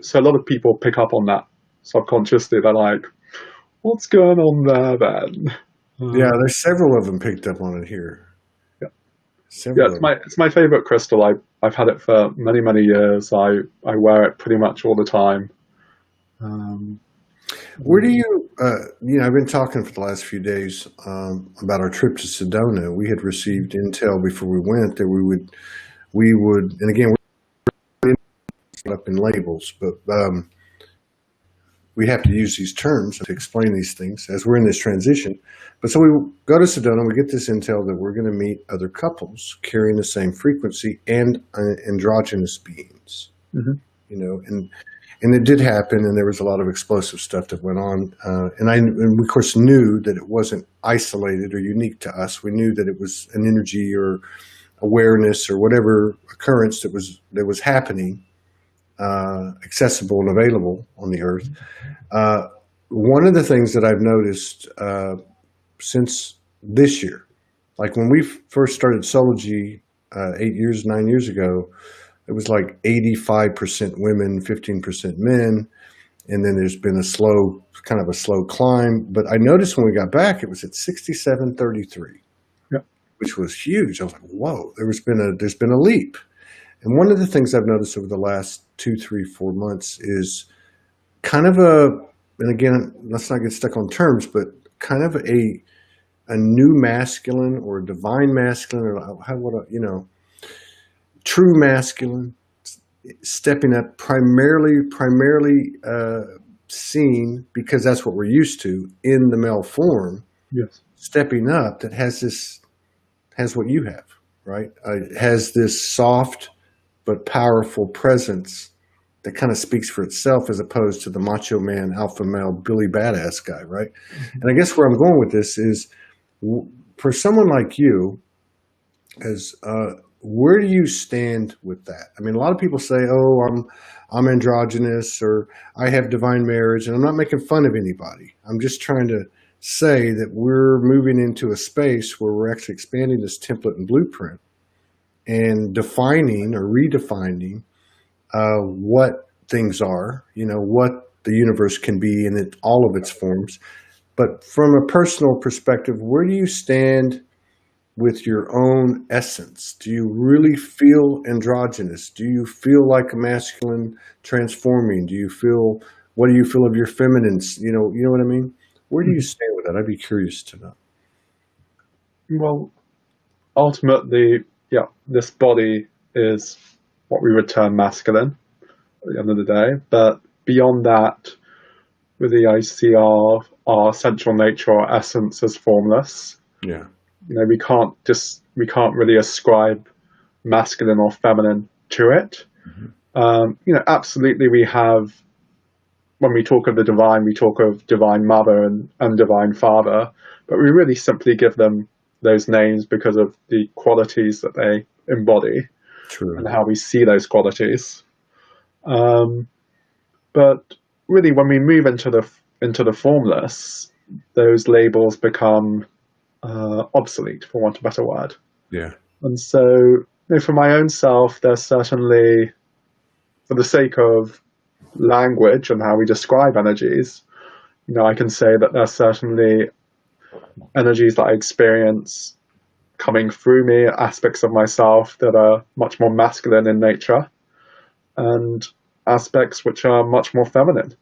[SPEAKER 2] So a lot of people pick up on that subconsciously. They're like, what's going on there then?
[SPEAKER 1] Yeah, there's several of them picked up on it here.
[SPEAKER 2] It's my favorite crystal. I've had it for many, many years. I wear it pretty much all the time.
[SPEAKER 1] Where do you, I've been talking for the last few days about our trip to Sedona. We had received intel before we went that we would, and again, we're up in labels, but we have to use these terms to explain these things as we're in this transition. But so we go to Sedona, we get this intel that we're going to meet other couples carrying the same frequency and androgynous beings. And it did happen, and there was a lot of explosive stuff that went on. And we, of course, knew that it wasn't isolated or unique to us. We knew that it was an energy or awareness or whatever occurrence that was happening, accessible and available on the earth. One of the things that I've noticed since this year, like when we first started Soulogy 9 years ago, it was like 85% women, 15% men. And then there's been a slow climb. But I noticed when we got back, it was at 67-33, which was huge. I was like, whoa, there's been a leap. And one of the things I've noticed over the last 2, 3, 4 months is kind of and again, let's not get stuck on terms, but kind of a new masculine or a divine masculine, or true masculine stepping up, primarily seen, because that's what we're used to in the male form.
[SPEAKER 2] Yes.
[SPEAKER 1] Stepping up that has what you have, right? Has this soft but powerful presence that kind of speaks for itself as opposed to the macho man, alpha male, Billy Badass guy, right? And I guess where I'm going with this is for someone like you, as where do you stand with that? I mean, a lot of people say, "Oh, I'm androgynous," or "I have divine marriage," and I'm not making fun of anybody. I'm just trying to say that we're moving into a space where we're actually expanding this template and blueprint and defining or redefining what things are, what the universe can be in all of its forms. But from a personal perspective, where do you stand with your own essence? Do you really feel androgynous? Do you feel like a masculine transforming? What do you feel of your feminines? You know what I mean? Where do you stand with that? I'd be curious to know.
[SPEAKER 2] Well, ultimately, yeah, this body is what we would term masculine at the end of the day. But beyond that, really, I see our essential nature, our essence as formless.
[SPEAKER 1] Yeah.
[SPEAKER 2] We can't really ascribe masculine or feminine to it. Mm-hmm. Absolutely, we have. When we talk of the divine, we talk of divine mother and divine father, but we really simply give them those names because of the qualities that they embody. True. And how we see those qualities. But really, when we move into the formless, those labels become obsolete, for want of a better word.
[SPEAKER 1] Yeah.
[SPEAKER 2] And so, for my own self, there's certainly, for the sake of language and how we describe energies, I can say that there's certainly energies that I experience coming through me, aspects of myself that are much more masculine in nature, and aspects which are much more feminine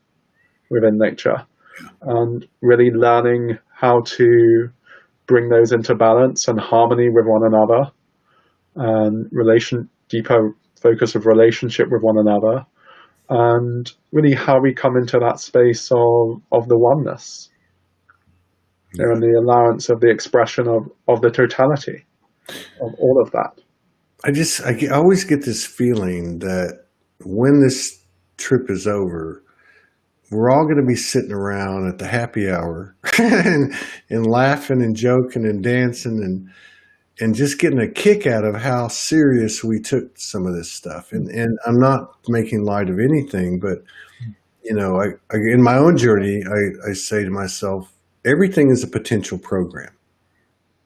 [SPEAKER 2] within nature. And really learning how to bring those into balance and harmony with one another, and deeper focus of relationship with one another, and really how we come into that space of the oneness. Yeah. And the allowance of the expression of the totality of all of that.
[SPEAKER 1] I always get this feeling that when this trip is over, we're all going to be sitting around at the happy hour and laughing and joking and dancing and just getting a kick out of how serious we took some of this stuff. And I'm not making light of anything, but I in my own journey, I say to myself, everything is a potential program.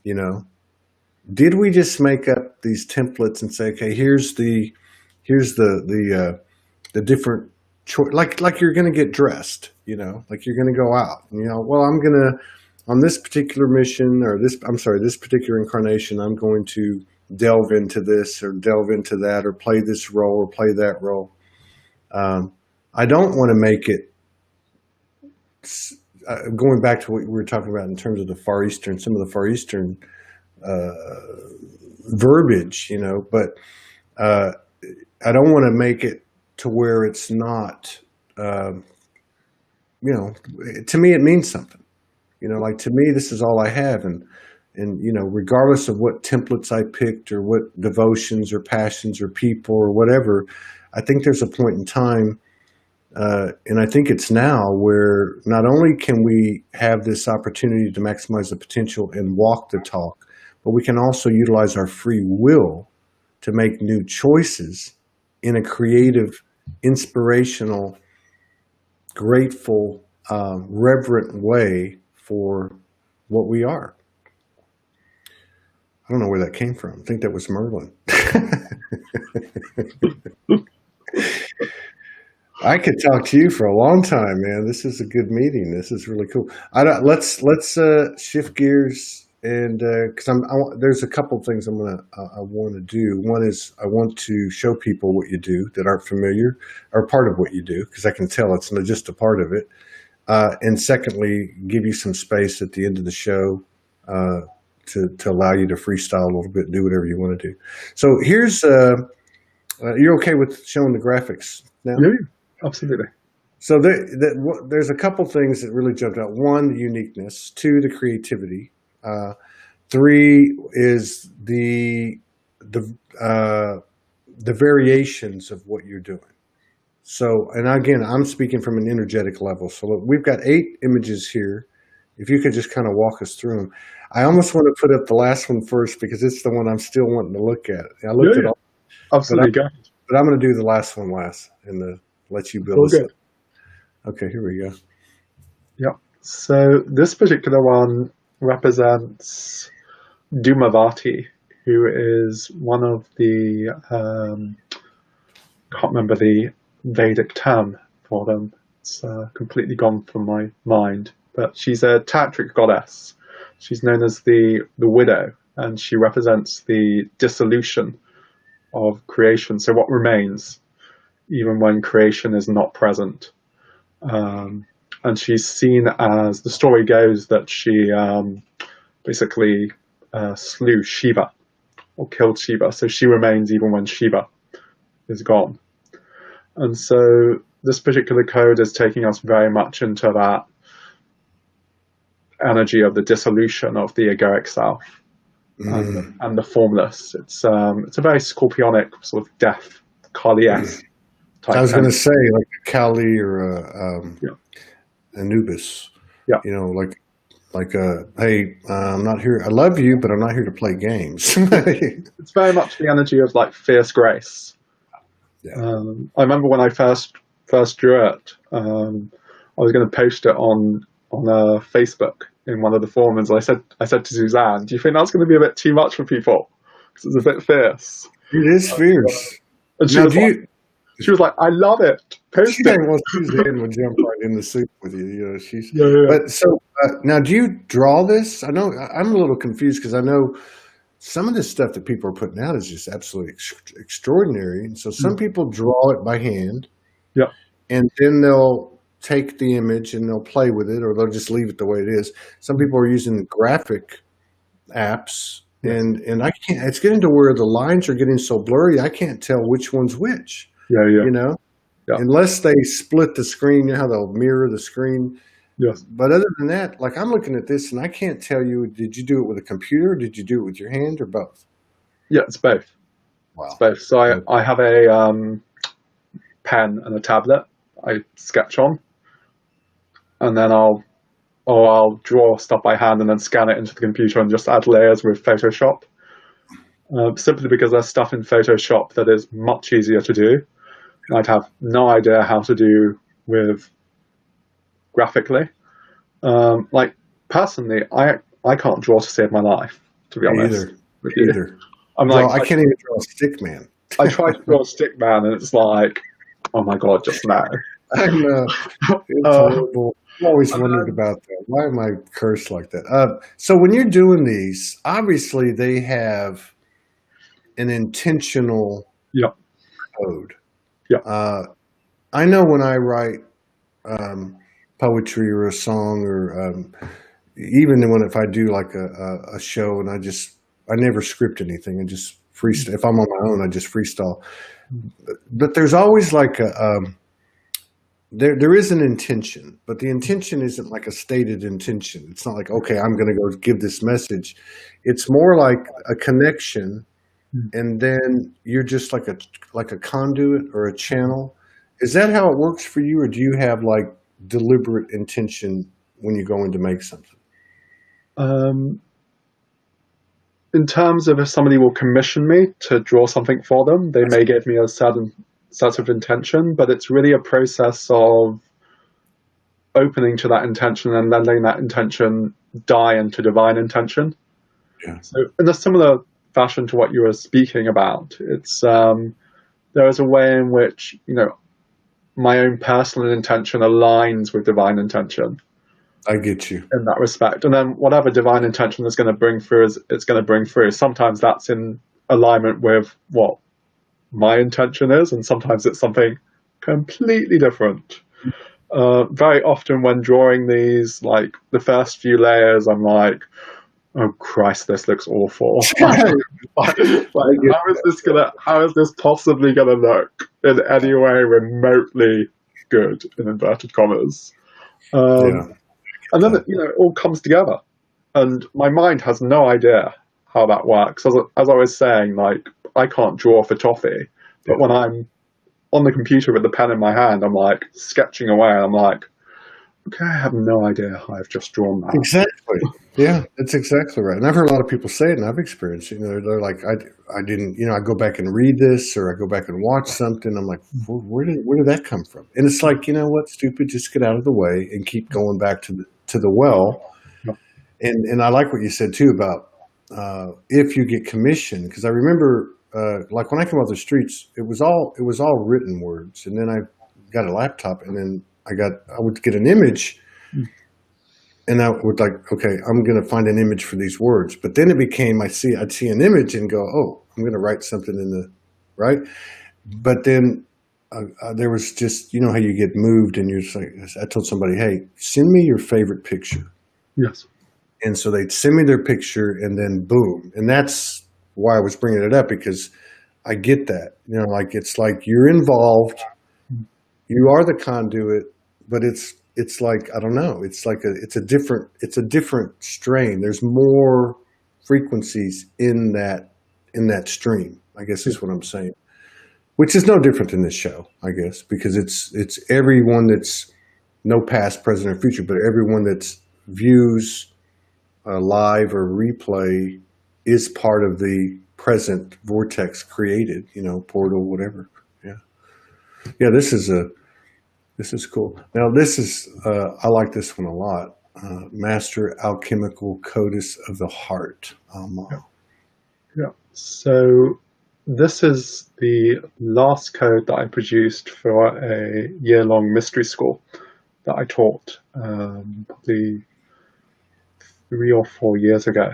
[SPEAKER 1] Did we just make up these templates and say, okay, here's the different choice, like you're going to get dressed, like you're going to go out, well, I'm going to, on this particular mission or this particular incarnation, I'm going to delve into this or delve into that or play this role or play that role. I don't want to make it, going back to what we were talking about in terms of some of the Far Eastern verbiage, but I don't want to make it to where it's not, to me, it means something. Like to me, this is all I have. And regardless of what templates I picked or what devotions or passions or people or whatever, I think there's a point in time, and I think it's now, where not only can we have this opportunity to maximize the potential and walk the talk, but we can also utilize our free will to make new choices in a creative, inspirational, grateful, reverent way for what we are. I don't know where that came from. I think that was Merlin. I could talk to you for a long time, man. This is a good meeting. This is really cool. Let's shift gears, and because there's a couple of things I want to do. One is I want to show people what you do that aren't familiar, or part of what you do, because I can tell it's not just a part of it. And secondly, give you some space at the end of the show to allow you to freestyle a little bit, do whatever you want to do. So here's, you're okay with showing the graphics now?
[SPEAKER 2] Yeah, absolutely.
[SPEAKER 1] So there's a couple things that really jumped out. One, the uniqueness. Two, the creativity. Three is the variations of what you're doing. So, and again, I'm speaking from an energetic level. So look, we've got 8 images here. If you could just kind of walk us through them. I almost want to put up the last one first because it's the one I'm still wanting to look at. I
[SPEAKER 2] Yeah,
[SPEAKER 1] looked at
[SPEAKER 2] yeah,
[SPEAKER 1] all,
[SPEAKER 2] absolutely. Go ahead.
[SPEAKER 1] but I'm going to do the last one last and let you build
[SPEAKER 2] All
[SPEAKER 1] this
[SPEAKER 2] good.
[SPEAKER 1] up. Okay, here we go.
[SPEAKER 2] Yeah. So this particular one represents Dhumavati, who is one of the can't remember the Vedic term for them. It's completely gone from my mind. But she's a tantric goddess. She's known as the widow, and she represents the dissolution of creation. So what remains, even when creation is not present. And she's seen as, the story goes that she basically slew Shiva or killed Shiva. So she remains even when Shiva is gone. And so this particular code is taking us very much into that energy of the dissolution of the egoic self and the formless. It's a very scorpionic sort of death, Kali-esque type.
[SPEAKER 1] I was going to say like a Kali or a Anubis.
[SPEAKER 2] Yeah.
[SPEAKER 1] You know, like hey, I'm not here. I love you, but I'm not here to play games.
[SPEAKER 2] It's very much the energy of like fierce grace.
[SPEAKER 1] Yeah.
[SPEAKER 2] I remember when I first drew it, I was going to post it on Facebook in one of the forums. I said to Suzanne, "Do you think that's going to be a bit too much for people? Because it's a bit fierce."
[SPEAKER 1] It is fierce.
[SPEAKER 2] And she was like, "I love it. Post it."
[SPEAKER 1] Well, Suzanne would jump right in the soup with you. You know, she's.
[SPEAKER 2] Yeah.
[SPEAKER 1] But so now, do you draw this? I know I'm a little confused because I know some of this stuff that people are putting out is just absolutely extraordinary. And so some people draw it by hand.
[SPEAKER 2] Yeah.
[SPEAKER 1] And then they'll take the image and they'll play with it, or they'll just leave it the way it is. Some people are using graphic apps, and I can't. It's getting to where the lines are getting so blurry, I can't tell which one's which.
[SPEAKER 2] Yeah.
[SPEAKER 1] You know, unless they split the screen, you know how they'll mirror the screen.
[SPEAKER 2] Yes.
[SPEAKER 1] But other than that, like I'm looking at this and I can't tell you, did you do it with a computer? Did you do it with your hand or both?
[SPEAKER 2] Yeah, it's both.
[SPEAKER 1] Wow.
[SPEAKER 2] It's both. So I have a pen and a tablet I sketch on, and then I'll draw stuff by hand and then scan it into the computer and just add layers with Photoshop. Simply because there's stuff in Photoshop that is much easier to do. I'd have no idea how to do with graphically. Like personally, I can't draw to save my life, to be honest.
[SPEAKER 1] Either.
[SPEAKER 2] I'm
[SPEAKER 1] like, I can't even draw a stick man.
[SPEAKER 2] I tried to draw a stick man and it's like, oh my God, just now.
[SPEAKER 1] I know. It's horrible. I've always wondered about that. Why am I cursed like that? So when you're doing these, obviously they have an intentional code.
[SPEAKER 2] Yeah.
[SPEAKER 1] I know when I write poetry or a song, or even if I do like a show and I never script anything and just freestyle. If I'm on my own, I just freestyle. But there's always like there is an intention, but the intention isn't like a stated intention. It's not like, okay, I'm going to go give this message. It's more like a connection, and then you're just like a conduit or a channel. Is that how it works for you, or do you have like deliberate intention when you go in to make something?
[SPEAKER 2] In terms of if somebody will commission me to draw something for them, they may give me a certain set of intention, but it's really a process of opening to that intention and then letting that intention die into divine intention.
[SPEAKER 1] Yeah.
[SPEAKER 2] So in a similar fashion to what you were speaking about, it's there is a way in which, you know, my own personal intention aligns with divine intention.
[SPEAKER 1] I get you.
[SPEAKER 2] In that respect. And then whatever divine intention is going to bring through, it's going to bring through. Sometimes that's in alignment with what my intention is, and sometimes it's something completely different. Very often when drawing these, like the first few layers, I'm like, oh Christ, this looks awful. How is this possibly gonna look in any way remotely good, in inverted commas? And then it all comes together, and my mind has no idea how that works. As I was saying, like I can't draw for toffee, but when I'm on the computer with the pen in my hand, I'm like sketching away, and I'm like, okay, I have no idea how I've just drawn that.
[SPEAKER 1] Exactly. Yeah, that's exactly right. And I've heard a lot of people say it, and I've experienced it. They're like, I didn't, I go back and read this, or I go back and watch something. I'm like, where did that come from? And it's like, you know what, stupid, just get out of the way and keep going back to the well.
[SPEAKER 2] Yeah.
[SPEAKER 1] And I like what you said too about if you get commissioned, because I remember like when I came off the streets, it was all written words, and then I got a laptop, and then I would get an image. And I would like, okay, I'm going to find an image for these words. But then it became, I'd see an image and go, oh, I'm going to write something right? But then there was just, how you get moved, and you're just like, I told somebody, hey, send me your favorite picture.
[SPEAKER 2] Yes.
[SPEAKER 1] And so they'd send me their picture, and then boom. And that's why I was bringing it up, because I get that, like, it's like you're involved, you are the conduit, but it's like, I don't know, it's like it's a different strain. There's more frequencies in that stream, I guess is what I'm saying, which is no different than this show, I guess, because it's everyone that's no past, present, or future, but everyone that's views live or replay is part of the present vortex created, portal, whatever. Yeah, this is cool. Now, this is, I like this one a lot. Master Alchemical Codice of the Heart.
[SPEAKER 2] Yeah. So this is the last code that I produced for a year-long mystery school that I taught probably 3 or 4 years ago.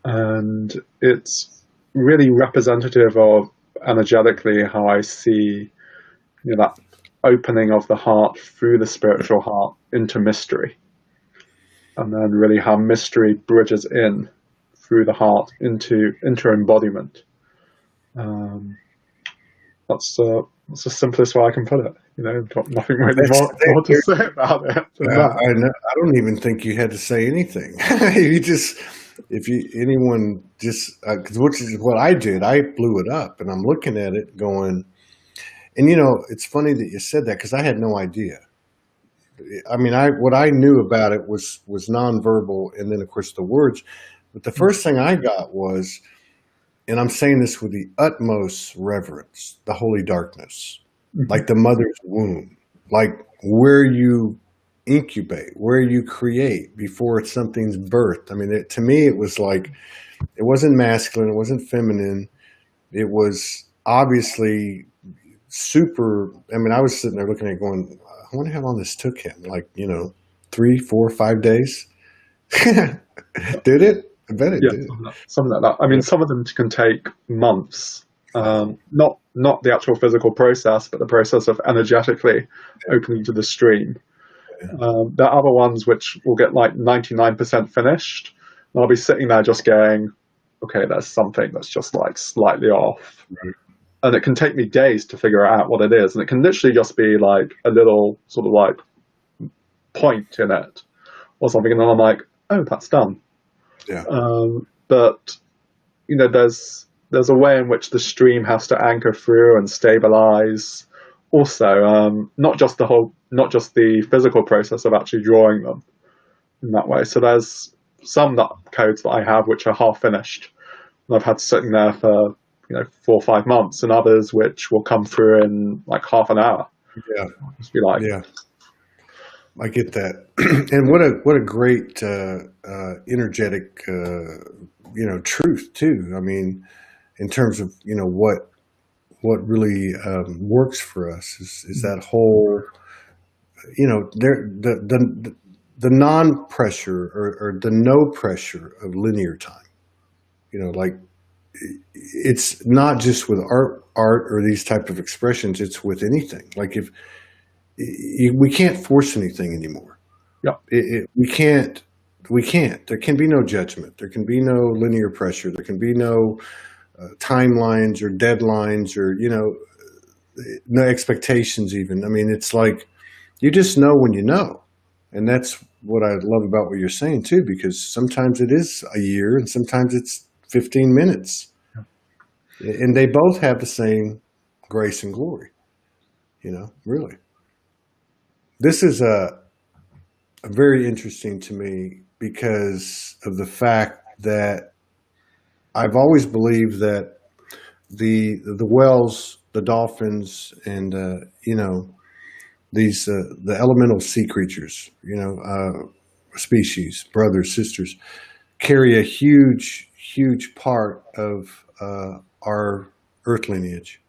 [SPEAKER 2] And it's really representative of energetically how I see that opening of the heart through the spiritual heart into mystery, and then really how mystery bridges in through the heart into embodiment. That's the simplest way I can put it. Nothing really more to say about it.
[SPEAKER 1] I don't even think you had to say anything. Because which is what I did. I blew it up, and I'm looking at it going. And it's funny that you said that, because I had no idea. I mean, what I knew about it was nonverbal, and then of course the words. But the first thing I got was, and I'm saying this with the utmost reverence, the holy darkness, like the mother's womb, like where you incubate, where you create before something's birthed. I mean, to me, it was like, it wasn't masculine, it wasn't feminine, it was obviously super. I mean, I was sitting there looking at it going, I wonder how long this took him. Like, 3, 4, 5 days. Did it? I bet it did.
[SPEAKER 2] Something like that. I mean, some of them can take months. Not the actual physical process, but the process of energetically opening to the stream. There are other ones which will get like 99% finished, and I'll be sitting there just going, okay, there's something that's just like slightly off.
[SPEAKER 1] Right.
[SPEAKER 2] And it can take me days to figure out what it is. And it can literally just be like a little sort of like point in it or something. And then I'm like, oh, that's done.
[SPEAKER 1] Yeah.
[SPEAKER 2] But, there's a way in which the stream has to anchor through and stabilize. Also, not just the physical process of actually drawing them in that way. So there's some codes that I have which are half finished, and I've had sitting there for 4 or 5 months, and others which will come through in like half an hour.
[SPEAKER 1] Yeah.
[SPEAKER 2] Just be like,
[SPEAKER 1] yeah, I get that. And what a great energetic truth too. I mean, in terms of what really works for us is that whole the non-pressure or the no pressure of linear time. Like, it's not just with art or these type of expressions, it's with anything. Like, if we can't force anything anymore.
[SPEAKER 2] Yeah.
[SPEAKER 1] We can't, there can be no judgment. There can be no linear pressure. There can be no timelines or deadlines or, no expectations even. I mean, it's like, you just know when you know. And that's what I love about what you're saying too, because sometimes it is a year and sometimes it's 15 minutes. And they both have the same grace and glory. Really. This is a very interesting to me because of the fact that I've always believed that the whales, the dolphins, and these the elemental sea creatures, species, brothers, sisters, carry a huge part of our earth lineage.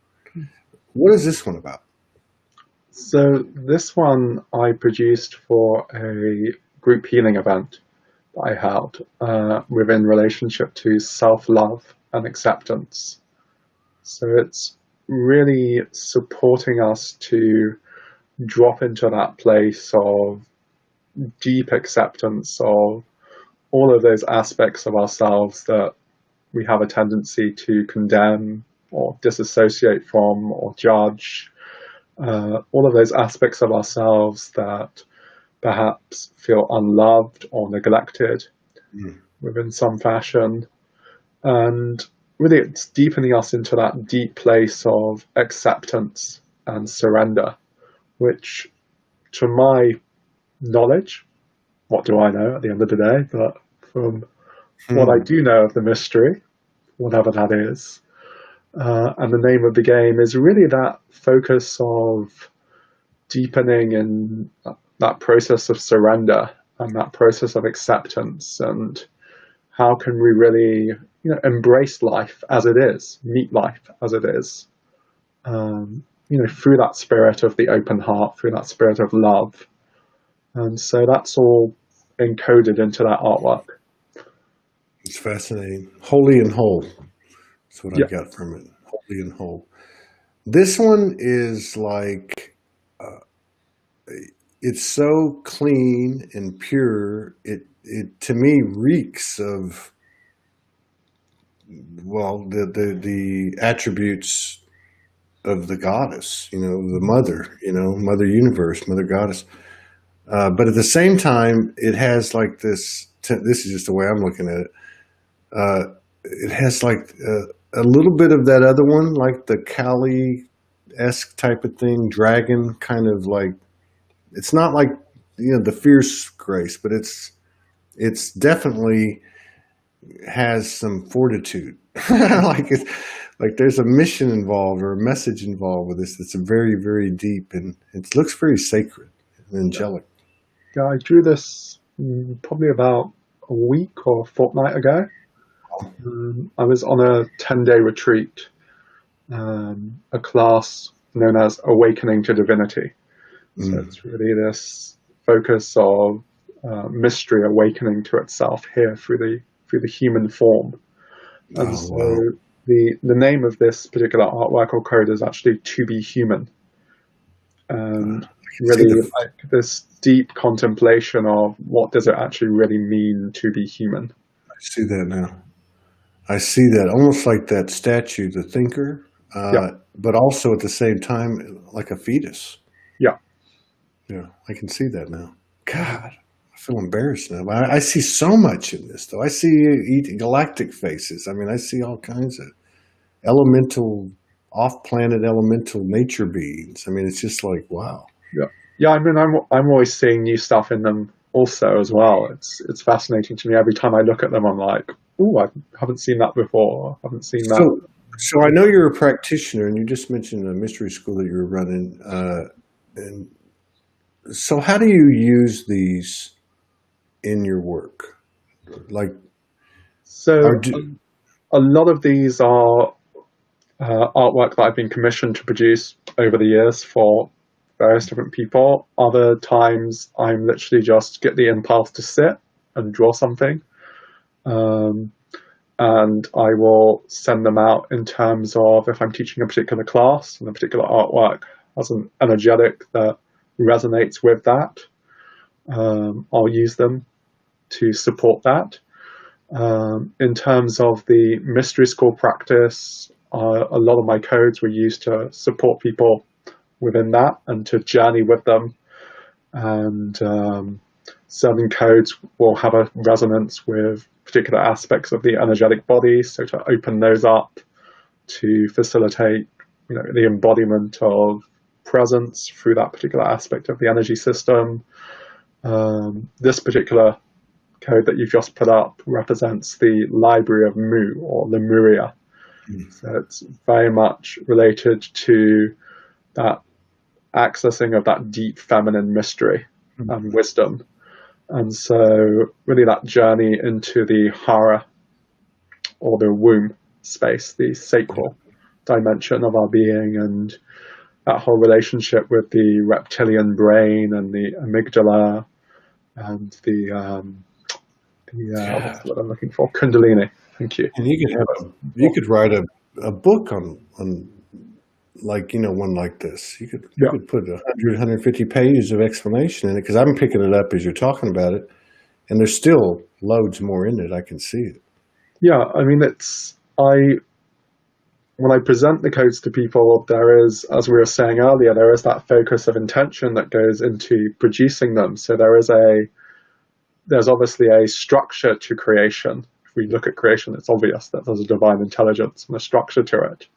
[SPEAKER 1] What is this one about?
[SPEAKER 2] So this one I produced for a group healing event that I held within relationship to self-love and acceptance. So it's really supporting us to drop into that place of deep acceptance of all of those aspects of ourselves that we have a tendency to condemn or disassociate from or judge. All of those aspects of ourselves that perhaps feel unloved or neglected within some fashion. And really it's deepening us into that deep place of acceptance and surrender, which to my knowledge, what do I know at the end of the day, but from what I do know of the mystery, whatever that is, and the name of the game is really that focus of deepening in that process of surrender and that process of acceptance, and how can we really embrace life as it is, meet life as it is, through that spirit of the open heart, through that spirit of love. And so that's all encoded into that artwork.
[SPEAKER 1] It's fascinating. Holy and whole. That's what I got from it. Holy and whole. This one is like, it's so clean and pure. It to me reeks of, well, the attributes of the goddess, the mother, Mother Universe, Mother Goddess. But at the same time, it has like this is just the way I'm looking at it. It has like a little bit of that other one, like the Kali-esque type of thing, dragon kind of like, it's not like, the fierce grace, but it's definitely has some fortitude. Like there's a mission involved or a message involved with this that's very, very deep, and it looks very sacred and angelic.
[SPEAKER 2] Yeah, I drew this probably about a week or fortnight ago. I was on a 10-day retreat, a class known as Awakening to Divinity. So it's really this focus of mystery awakening to itself here through the human form. And the name of this particular artwork or code is actually To Be Human. And really like this deep contemplation of what does it actually really mean to be human.
[SPEAKER 1] I see that now. I see that almost like that statue, the thinker, but also at the same time like a fetus. Yeah, I can see that now. God, I feel embarrassed now. I see so much in this, though. I see galactic faces. I mean, I see all kinds of elemental, off-planet elemental nature beings. I mean, it's just like, wow.
[SPEAKER 2] Yeah. I mean, I'm always seeing new stuff in them also as well. It's fascinating to me. Every time I look at them, I'm like, oh, I haven't seen that before. I haven't seen that.
[SPEAKER 1] So I know you're a practitioner, and you just mentioned a mystery school that you're running. And so how do you use these in your work? Like,
[SPEAKER 2] a lot of these are artwork that I've been commissioned to produce over the years for various different people. Other times I'm literally just get the impulse to sit and draw something. And I will send them out in terms of if I'm teaching a particular class and a particular artwork has an energetic that resonates with that, I'll use them to support that. In terms of the mystery school practice, a lot of my codes were used to support people within that and to journey with them. And certain codes will have a resonance with particular aspects of the energetic body, so to open those up to facilitate, the embodiment of presence through that particular aspect of the energy system. This particular code that you've just put up represents the library of Mu, or Lemuria. So it's very much related to that accessing of that deep feminine mystery and wisdom. And so really that journey into the hara, or the womb space, the sacral dimension of our being, and that whole relationship with the reptilian brain and the amygdala and what's what I'm looking for? Kundalini. Thank you.
[SPEAKER 1] And you could write a book on like, one like this. You could put 100, 150 pages of explanation in it, because I'm picking it up as you're talking about it, and there's still loads more in it. I can see it.
[SPEAKER 2] Yeah, I mean, when I present the codes to people, there is, as we were saying earlier, there is that focus of intention that goes into producing them. So there's obviously a structure to creation. If we look at creation, it's obvious that there's a divine intelligence and a structure to it.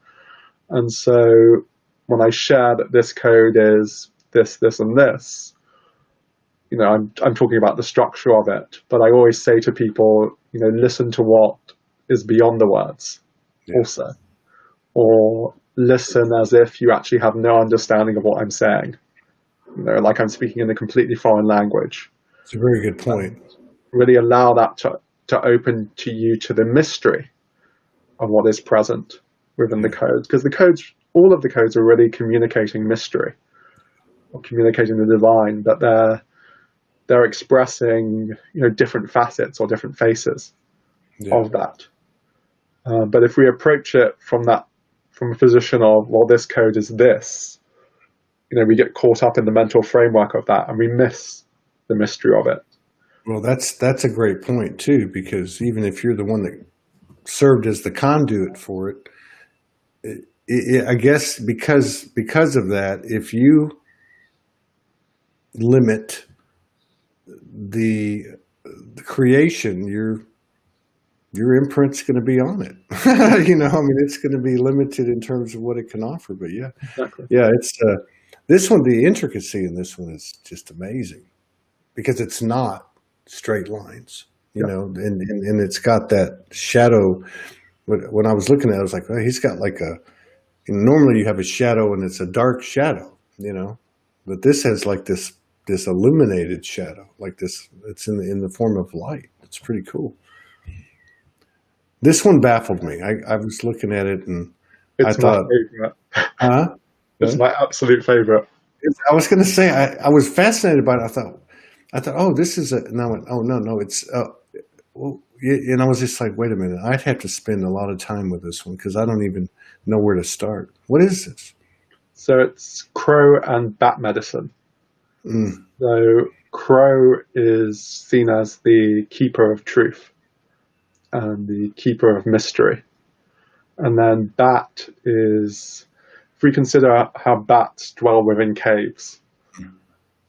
[SPEAKER 2] And so when I share that this code is this, this, and this, I'm talking about the structure of it, but I always say to people, listen to what is beyond the words also, or listen as if you actually have no understanding of what I'm saying, like I'm speaking in a completely foreign language.
[SPEAKER 1] It's a very good point.
[SPEAKER 2] Really allow that to open to you to the mystery of what is present within the codes, because all of the codes are really communicating mystery, or communicating the divine, but they're expressing different facets or different faces of that. But if we approach it from a position of, well, this code is this, we get caught up in the mental framework of that, and we miss the mystery of it.
[SPEAKER 1] Well, that's a great point too, because even if you're the one that served as the conduit for it, I guess because of that, if you limit the creation, your imprint's going to be on it. It's going to be limited in terms of what it can offer. But
[SPEAKER 2] Exactly.
[SPEAKER 1] It's this one. The intricacy in this one is just amazing, because it's not straight lines, and it's got that shadow. When I was looking at it, I was like, oh, he's got like normally you have a shadow and it's a dark shadow, but this has like this illuminated shadow, like this. It's in the form of light. It's pretty cool. This one baffled me. I was looking at it and
[SPEAKER 2] it's
[SPEAKER 1] I thought,
[SPEAKER 2] my favorite. It's my absolute favorite.
[SPEAKER 1] I was going to say, I was fascinated by it. I thought, oh, this is and I went, oh, no, it's, and I was just like, wait a minute, I'd have to spend a lot of time with this one, because I don't even know where to start. What is this?
[SPEAKER 2] So it's crow and bat medicine. So crow is seen as the keeper of truth and the keeper of mystery. And then bat is, if we consider how bats dwell within caves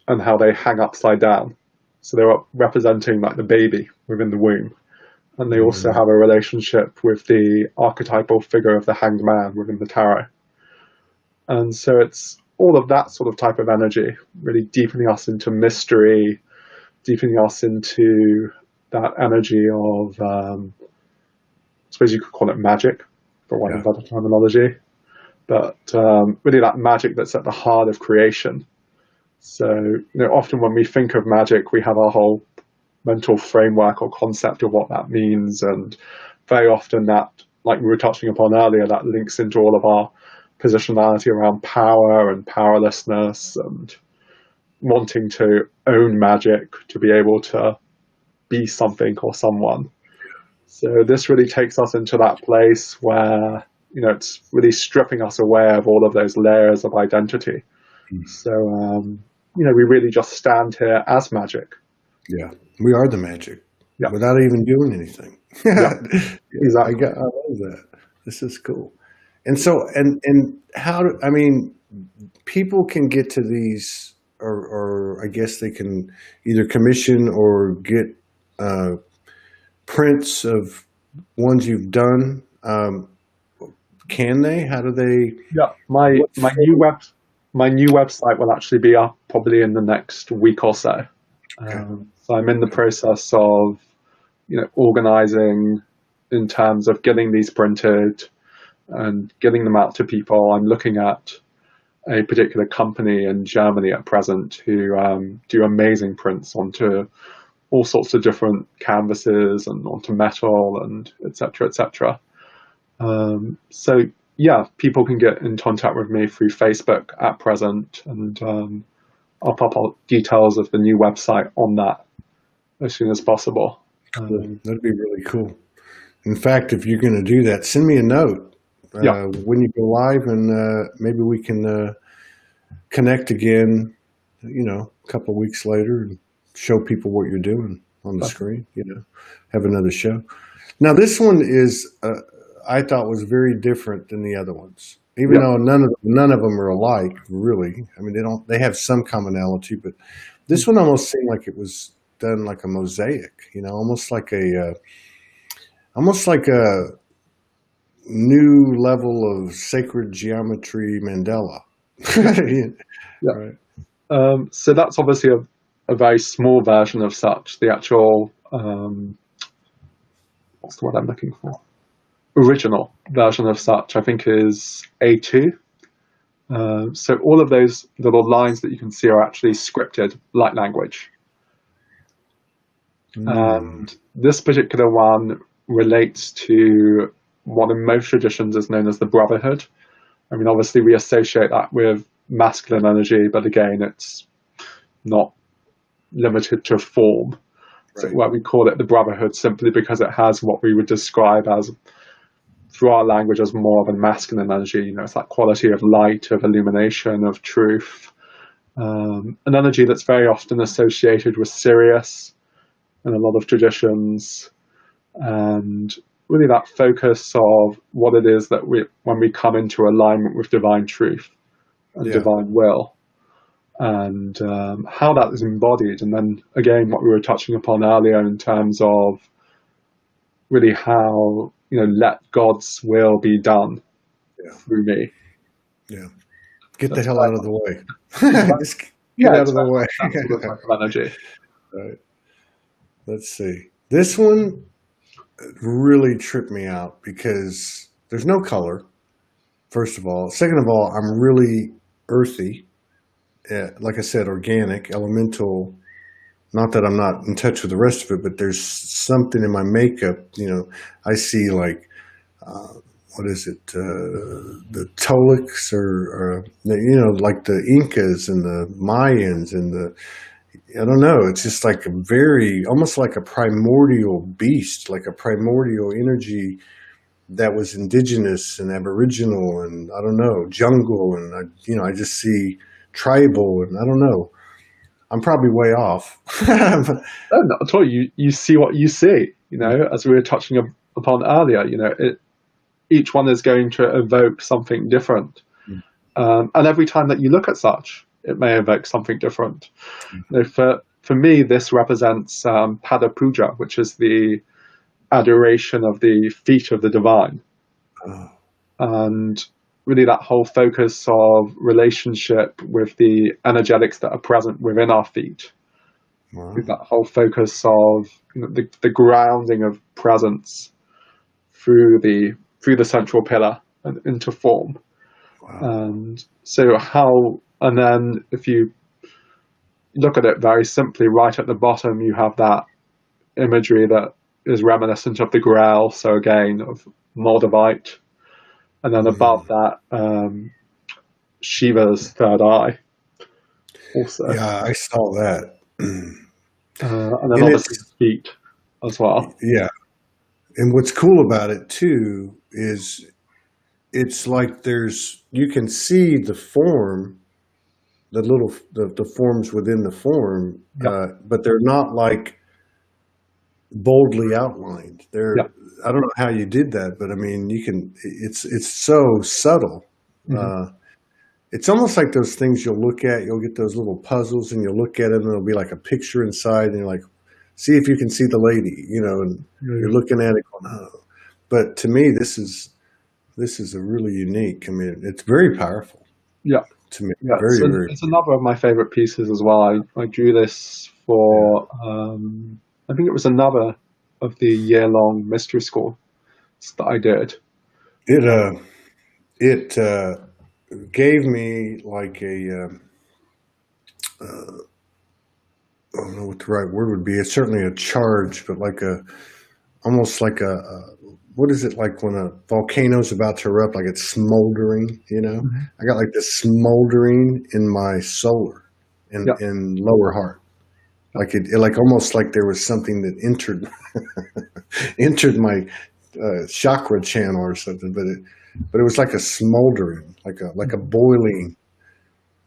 [SPEAKER 2] and how they hang upside down, so they're representing like the baby within the womb. And they also have a relationship with the archetypal figure of the hanged man within the tarot. And so it's all of that sort of type of energy, really deepening us into mystery, deepening us into that energy of, I suppose you could call it magic, for want of better terminology, but really that magic that's at the heart of creation. So, often when we think of magic, we have our whole mental framework or concept of what that means, and very often that, like we were touching upon earlier, that links into all of our positionality around power and powerlessness and wanting to own magic, to be able to be something or someone. So this really takes us into that place where, it's really stripping us away of all of those layers of identity. So, we really just stand here as magic.
[SPEAKER 1] Yeah, we are the magic without even doing anything.
[SPEAKER 2] Exactly.
[SPEAKER 1] I love that. This is cool. And so, and how, people can get to these, or I guess they can either commission or get prints of ones you've done. Can they? How do they?
[SPEAKER 2] Yeah, my
[SPEAKER 1] What
[SPEAKER 2] my
[SPEAKER 1] form?
[SPEAKER 2] new website will actually be up probably in the next week or so.
[SPEAKER 1] Okay.
[SPEAKER 2] So I'm in the process of organizing in terms of getting these printed and getting them out to people. I'm looking at a particular company in Germany at present who do amazing prints onto all sorts of different canvases and onto metal and etc. etc. So yeah, people can get in contact with me through Facebook at present, and I'll pop out details of the new website on that as soon as possible.
[SPEAKER 1] Cool. That'd be really cool. In fact, if you're going to do that, send me a note
[SPEAKER 2] Yeah,
[SPEAKER 1] when you go live, and maybe we can connect again. A couple of weeks later, and show people what you're doing on the screen. Have another show. Now, this one is I thought was very different than the other ones. Even
[SPEAKER 2] yeah,
[SPEAKER 1] though none of them are alike, really. I mean, they have some commonality, but this one almost seemed like it was done like a mosaic. Almost like a new level of sacred geometry Mandela.
[SPEAKER 2] yeah.
[SPEAKER 1] Right.
[SPEAKER 2] So that's obviously a very small version of such. The actual what's the word I'm looking for? Original version of such, I think, is A2. So all of those little lines that you can see are actually scripted light language. And this particular one relates to what in most traditions is known as the brotherhood. I mean, obviously we associate that with masculine energy, but again, it's not limited to form. So
[SPEAKER 1] Right.
[SPEAKER 2] why we call it the brotherhood simply because it has what we would describe as, through our language, as more of a masculine energy. It's that quality of light, of illumination, of truth. An energy that's very often associated with Sirius in a lot of traditions, and really that focus of what it is that when we come into alignment with divine truth and
[SPEAKER 1] Yeah.
[SPEAKER 2] divine will, and how that is embodied. And then again, what we were touching upon earlier in terms of really how, let God's will be done
[SPEAKER 1] Yeah.
[SPEAKER 2] through me.
[SPEAKER 1] Yeah. Get the
[SPEAKER 2] That's
[SPEAKER 1] hell
[SPEAKER 2] right.
[SPEAKER 1] out of the way. Just get
[SPEAKER 2] Yeah,
[SPEAKER 1] out
[SPEAKER 2] it's
[SPEAKER 1] of the
[SPEAKER 2] very
[SPEAKER 1] way.
[SPEAKER 2] much that sort of type of energy.
[SPEAKER 1] Right. Let's see. This one really tripped me out because there's no color, first of all. Second of all, I'm really earthy. Like I said, organic, elemental. Not that I'm not in touch with the rest of it, but there's something in my makeup. I see like, what is it? The Toltecs or like the Incas and the Mayans and I don't know. It's just like almost like a primordial beast, like a primordial energy that was indigenous and aboriginal and I don't know, jungle. And I just see tribal and I don't know. I'm probably way off. But
[SPEAKER 2] No, not at all. You see what you see. As we were touching upon earlier. Each one is going to evoke something different, and every time that you look at such, it may evoke something different. For me, this represents Pada Puja, which is the adoration of the feet of the divine,
[SPEAKER 1] oh,
[SPEAKER 2] and really that whole focus of relationship with the energetics that are present within our feet.
[SPEAKER 1] wow.
[SPEAKER 2] That whole focus of the grounding of presence through the central pillar and into form.
[SPEAKER 1] Wow.
[SPEAKER 2] And so and then if you look at it very simply, right at the bottom, you have that imagery that is reminiscent of the Grail. So again, of Moldavite. And then above that, Shiva's third eye also.
[SPEAKER 1] Yeah, I saw that.
[SPEAKER 2] And then
[SPEAKER 1] And
[SPEAKER 2] obviously the feet as well.
[SPEAKER 1] yeah. And what's cool about it too is it's like you can see the form, the forms within the form,
[SPEAKER 2] Yeah,
[SPEAKER 1] but they're not like boldly outlined.
[SPEAKER 2] yeah.
[SPEAKER 1] I don't know how you did that, but I mean, it's so subtle.
[SPEAKER 2] Mm-hmm.
[SPEAKER 1] It's almost like those things you'll get those little puzzles and you'll look at it and there'll be like a picture inside and you're like, see if you can see the lady, and you're looking at it going, oh. But to me, this is this is a really unique. I mean, it's very powerful
[SPEAKER 2] Yeah,
[SPEAKER 1] to me.
[SPEAKER 2] yeah.
[SPEAKER 1] Very, very.
[SPEAKER 2] It's another of my favorite pieces as well. I drew this
[SPEAKER 1] Yeah.
[SPEAKER 2] for I think it was another of the year-long mystery schools that I did.
[SPEAKER 1] It gave me like I don't know what the right word would be. It's certainly a charge, but like almost like what is it like when a volcano's about to erupt? Like it's smoldering.
[SPEAKER 2] Mhm.
[SPEAKER 1] I got like this smoldering in my solar
[SPEAKER 2] Yeah,
[SPEAKER 1] in lower heart.
[SPEAKER 2] yeah,
[SPEAKER 1] Like it like almost like there was something that entered entered my chakra channel or something, but it was like a smoldering, like a
[SPEAKER 2] mhm,
[SPEAKER 1] boiling,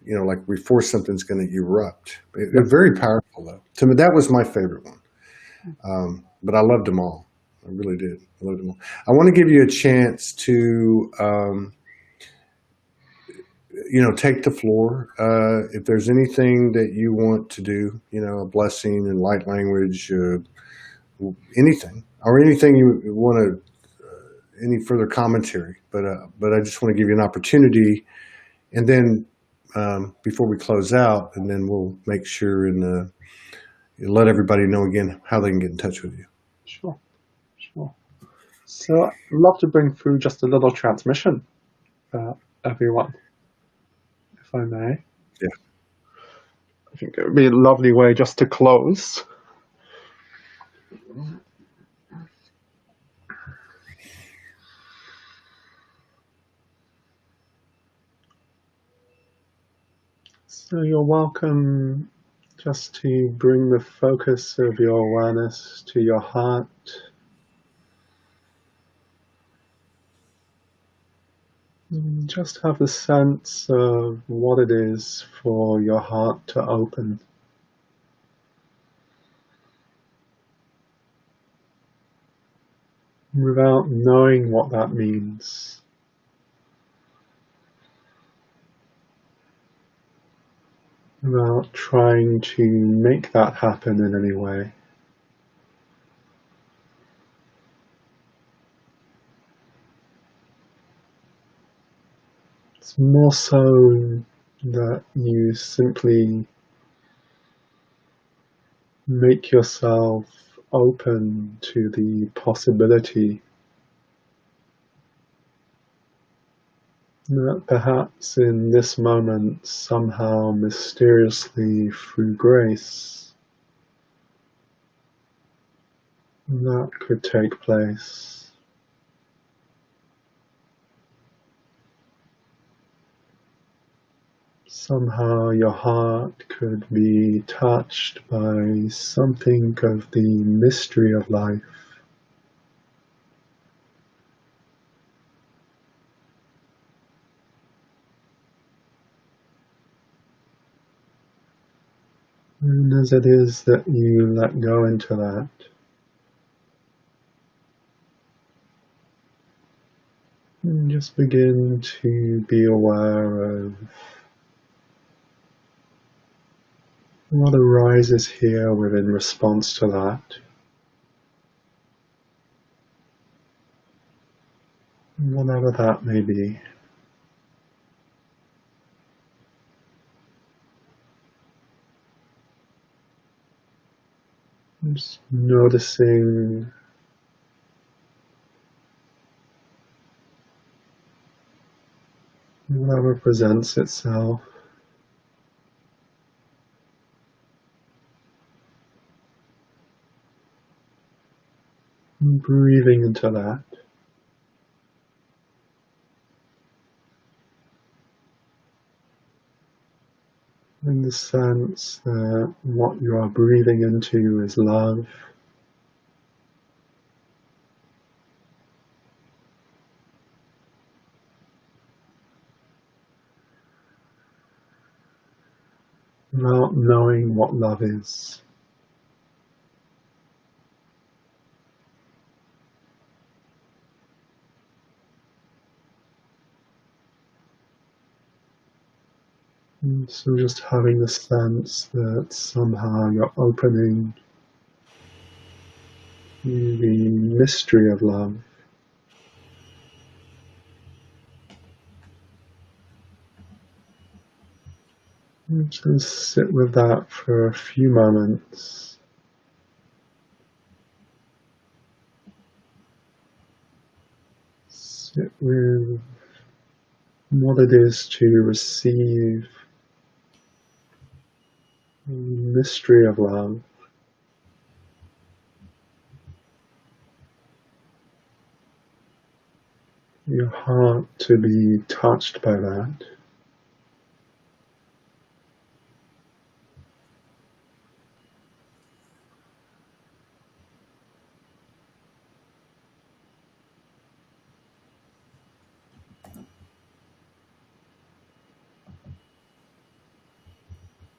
[SPEAKER 1] like before something's going to erupt.
[SPEAKER 2] yeah.
[SPEAKER 1] Very powerful though. To me, that was my favorite one. But I loved them all. I really did. I loved them all. I want to give you a chance to, take the floor. If there's anything that you want to do, a blessing and light language, anything, or anything you want to, any further commentary. But I just want to give you an opportunity, and then before we close out, and then we'll make sure and let everybody know again how they can get in touch with you.
[SPEAKER 2] Sure, sure. So I'd love to bring through just a little transmission, everyone, if I may.
[SPEAKER 1] Yeah.
[SPEAKER 2] I think it would be a lovely way just to close. So you're welcome just to bring the focus of your awareness to your heart. And just have a sense of what it is for your heart to open. Without knowing what that means. Without trying to make that happen in any way. It's more so that you simply make yourself open to the possibility that perhaps in this moment, somehow mysteriously through grace, that could take place. Somehow your heart could be touched by something of the mystery of life. And as it is that you let go into that, and just begin to be aware of what arises here within response to that. Whatever that may be. Just noticing whatever presents itself. And breathing into that. In the sense that what you are breathing into is love. Not knowing what love is. And so just having the sense that somehow you're opening to the mystery of love. I'm just going to sit with that for a few moments. Sit with what it is to receive the mystery of love. Your heart to be touched by that.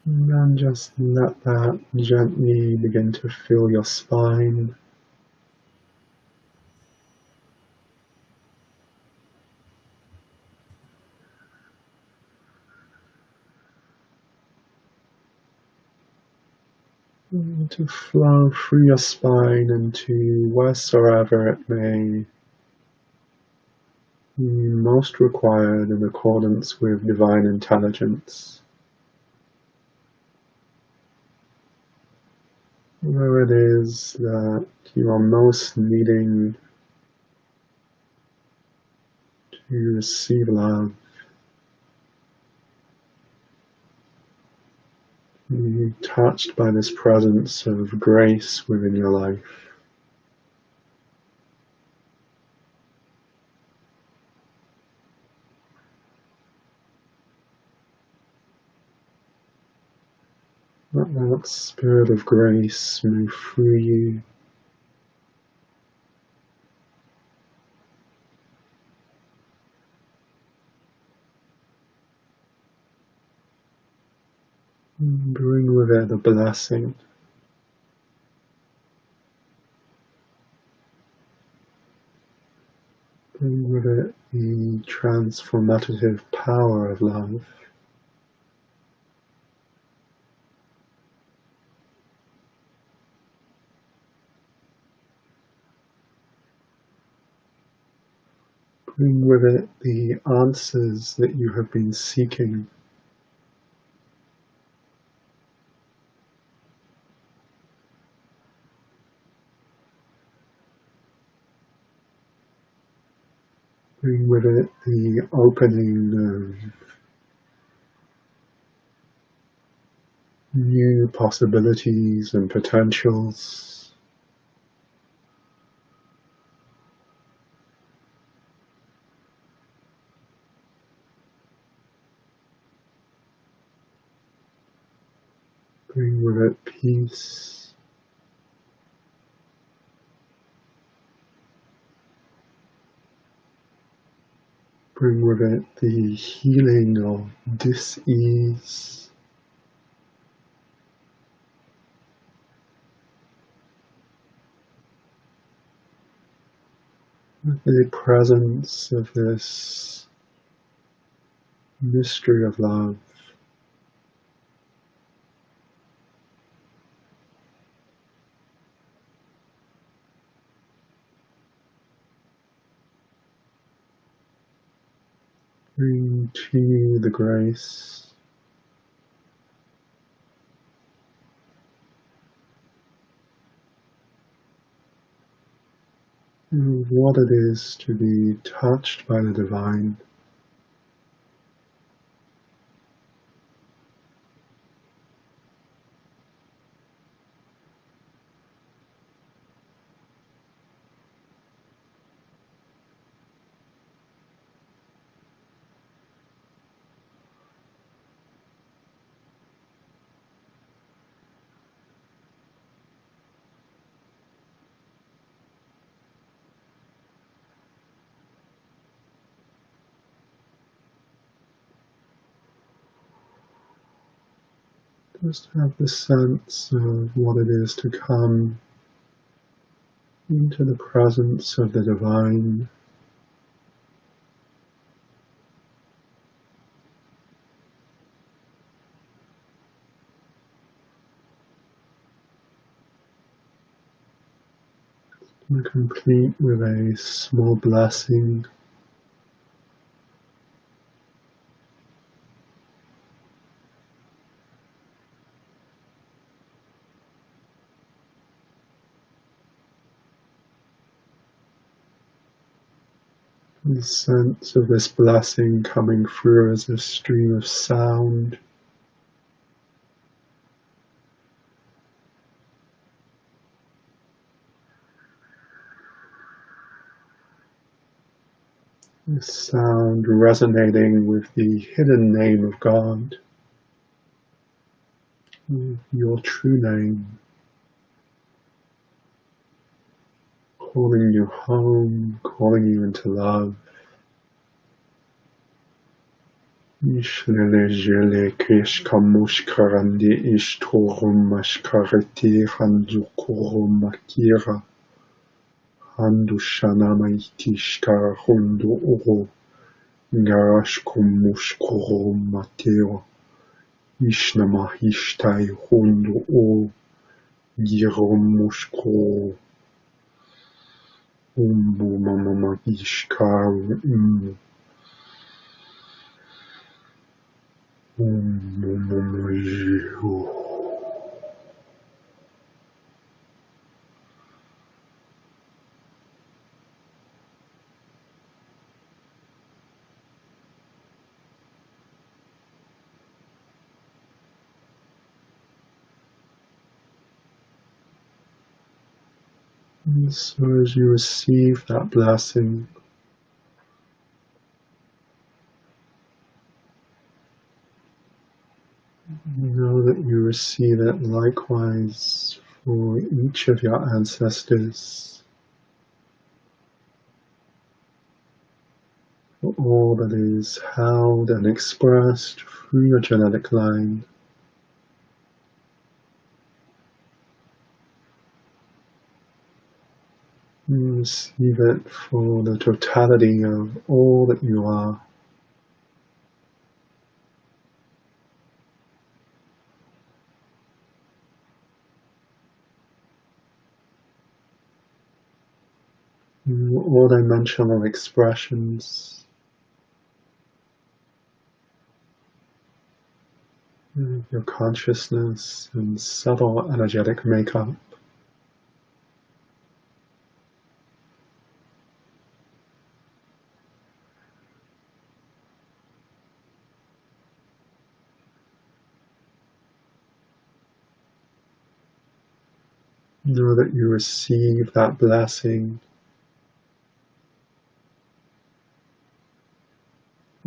[SPEAKER 2] And then just let that gently begin to fill your spine. And to flow through your spine into wheresoever it may be most required in accordance with divine intelligence. Where it is that you are most needing to receive love, be touched by this presence of grace within your life. Let that spirit of grace move through you. And bring with it a blessing. Bring with it the transformative power of love. Bring with it the answers that you have been seeking. Bring with it the opening of new possibilities and potentials. Bring with it peace. Bring with it the healing of dis-ease. With the presence of this mystery of love. Bring to you the grace. Of what it is to be touched by the divine. Just have the sense of what it is to come into the presence of the divine. And complete with a small blessing. The sense of this blessing coming through as a stream of sound. The sound resonating with the hidden name of God, your true name, calling you home, calling you into love. Ishnele jele kesh kamush karandi ishtorum mashkareti handukurum makira. Handu shanama itishkar hundu uro. Garash kumushkuru mateo. Ishnama ishtai hundu o. Girum mushkuru. Umbu mama ishkar umbu. Umbu mama jihu. And so as you receive that blessing, know that you receive it likewise for each of your ancestors, for all that is held and expressed through your genetic line. You receive it for the totality of all that you are. All dimensional expressions of your consciousness and subtle energetic makeup. Know that you receive that blessing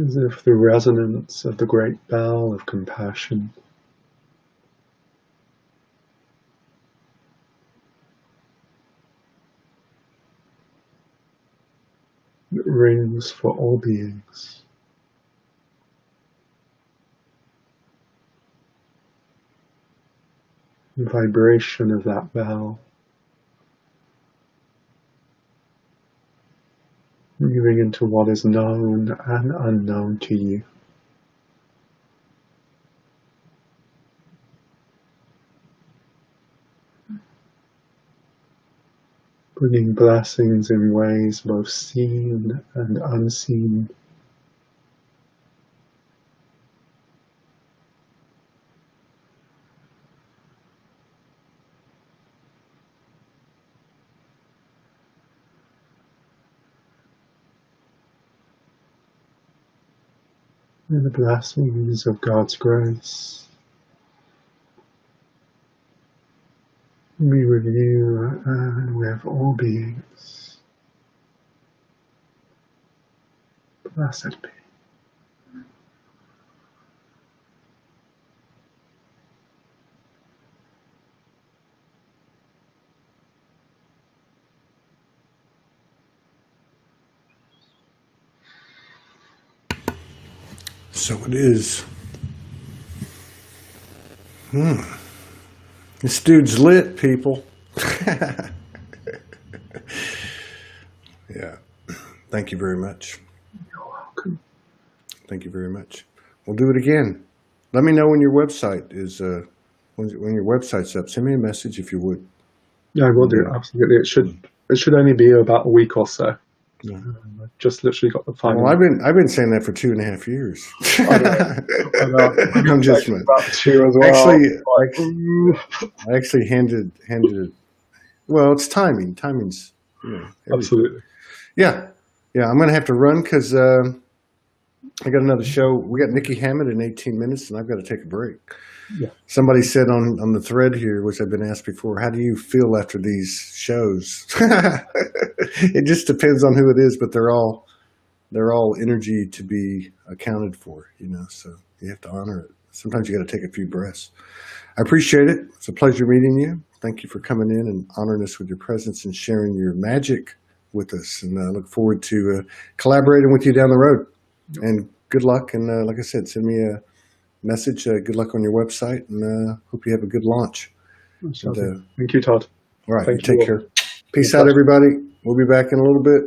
[SPEAKER 2] as if the resonance of the great bell of compassion that rings for all beings. The vibration of that bell moving into what is known and unknown to you. Bringing blessings in ways both seen and unseen. And the blessings of God's grace be with you and with all beings. Blessed be.
[SPEAKER 1] So it is. This dude's lit, people. Yeah. Thank you very much.
[SPEAKER 2] You're welcome.
[SPEAKER 1] Thank you very much. We'll do it again. Let me know when your website is when your website's up. Send me a message if you would.
[SPEAKER 2] Yeah, I will do. Absolutely. It should only be about a week or so.
[SPEAKER 1] Yeah.
[SPEAKER 2] I just literally got the final.
[SPEAKER 1] Well, I've been saying that for 2.5 years.
[SPEAKER 2] I'm
[SPEAKER 1] just
[SPEAKER 2] about to as well.
[SPEAKER 1] I actually handed it. Well, it's timing. Timing's everything.
[SPEAKER 2] Absolutely.
[SPEAKER 1] Yeah. Yeah, I'm going to have to run because I got another show. We got Nikki Hammond in 18 minutes, and I've got to take a break.
[SPEAKER 2] Yeah.
[SPEAKER 1] Somebody said on the thread here, which I've been asked before, how do you feel after these shows? It just depends on who it is, but they're all energy to be accounted for, so you have to honor it. Sometimes you got to take a few breaths. I appreciate it. It's a pleasure meeting you. Thank you for coming in and honoring us with your presence and sharing your magic with us. And I look forward to collaborating with you down the road. And good luck. And like I said, send me a message. Good luck on your website, and hope you have a good launch.
[SPEAKER 2] Thank you, Todd.
[SPEAKER 1] All right.
[SPEAKER 2] Thank
[SPEAKER 1] Take
[SPEAKER 2] you.
[SPEAKER 1] care. Peace out, everybody. We'll be back in a little bit.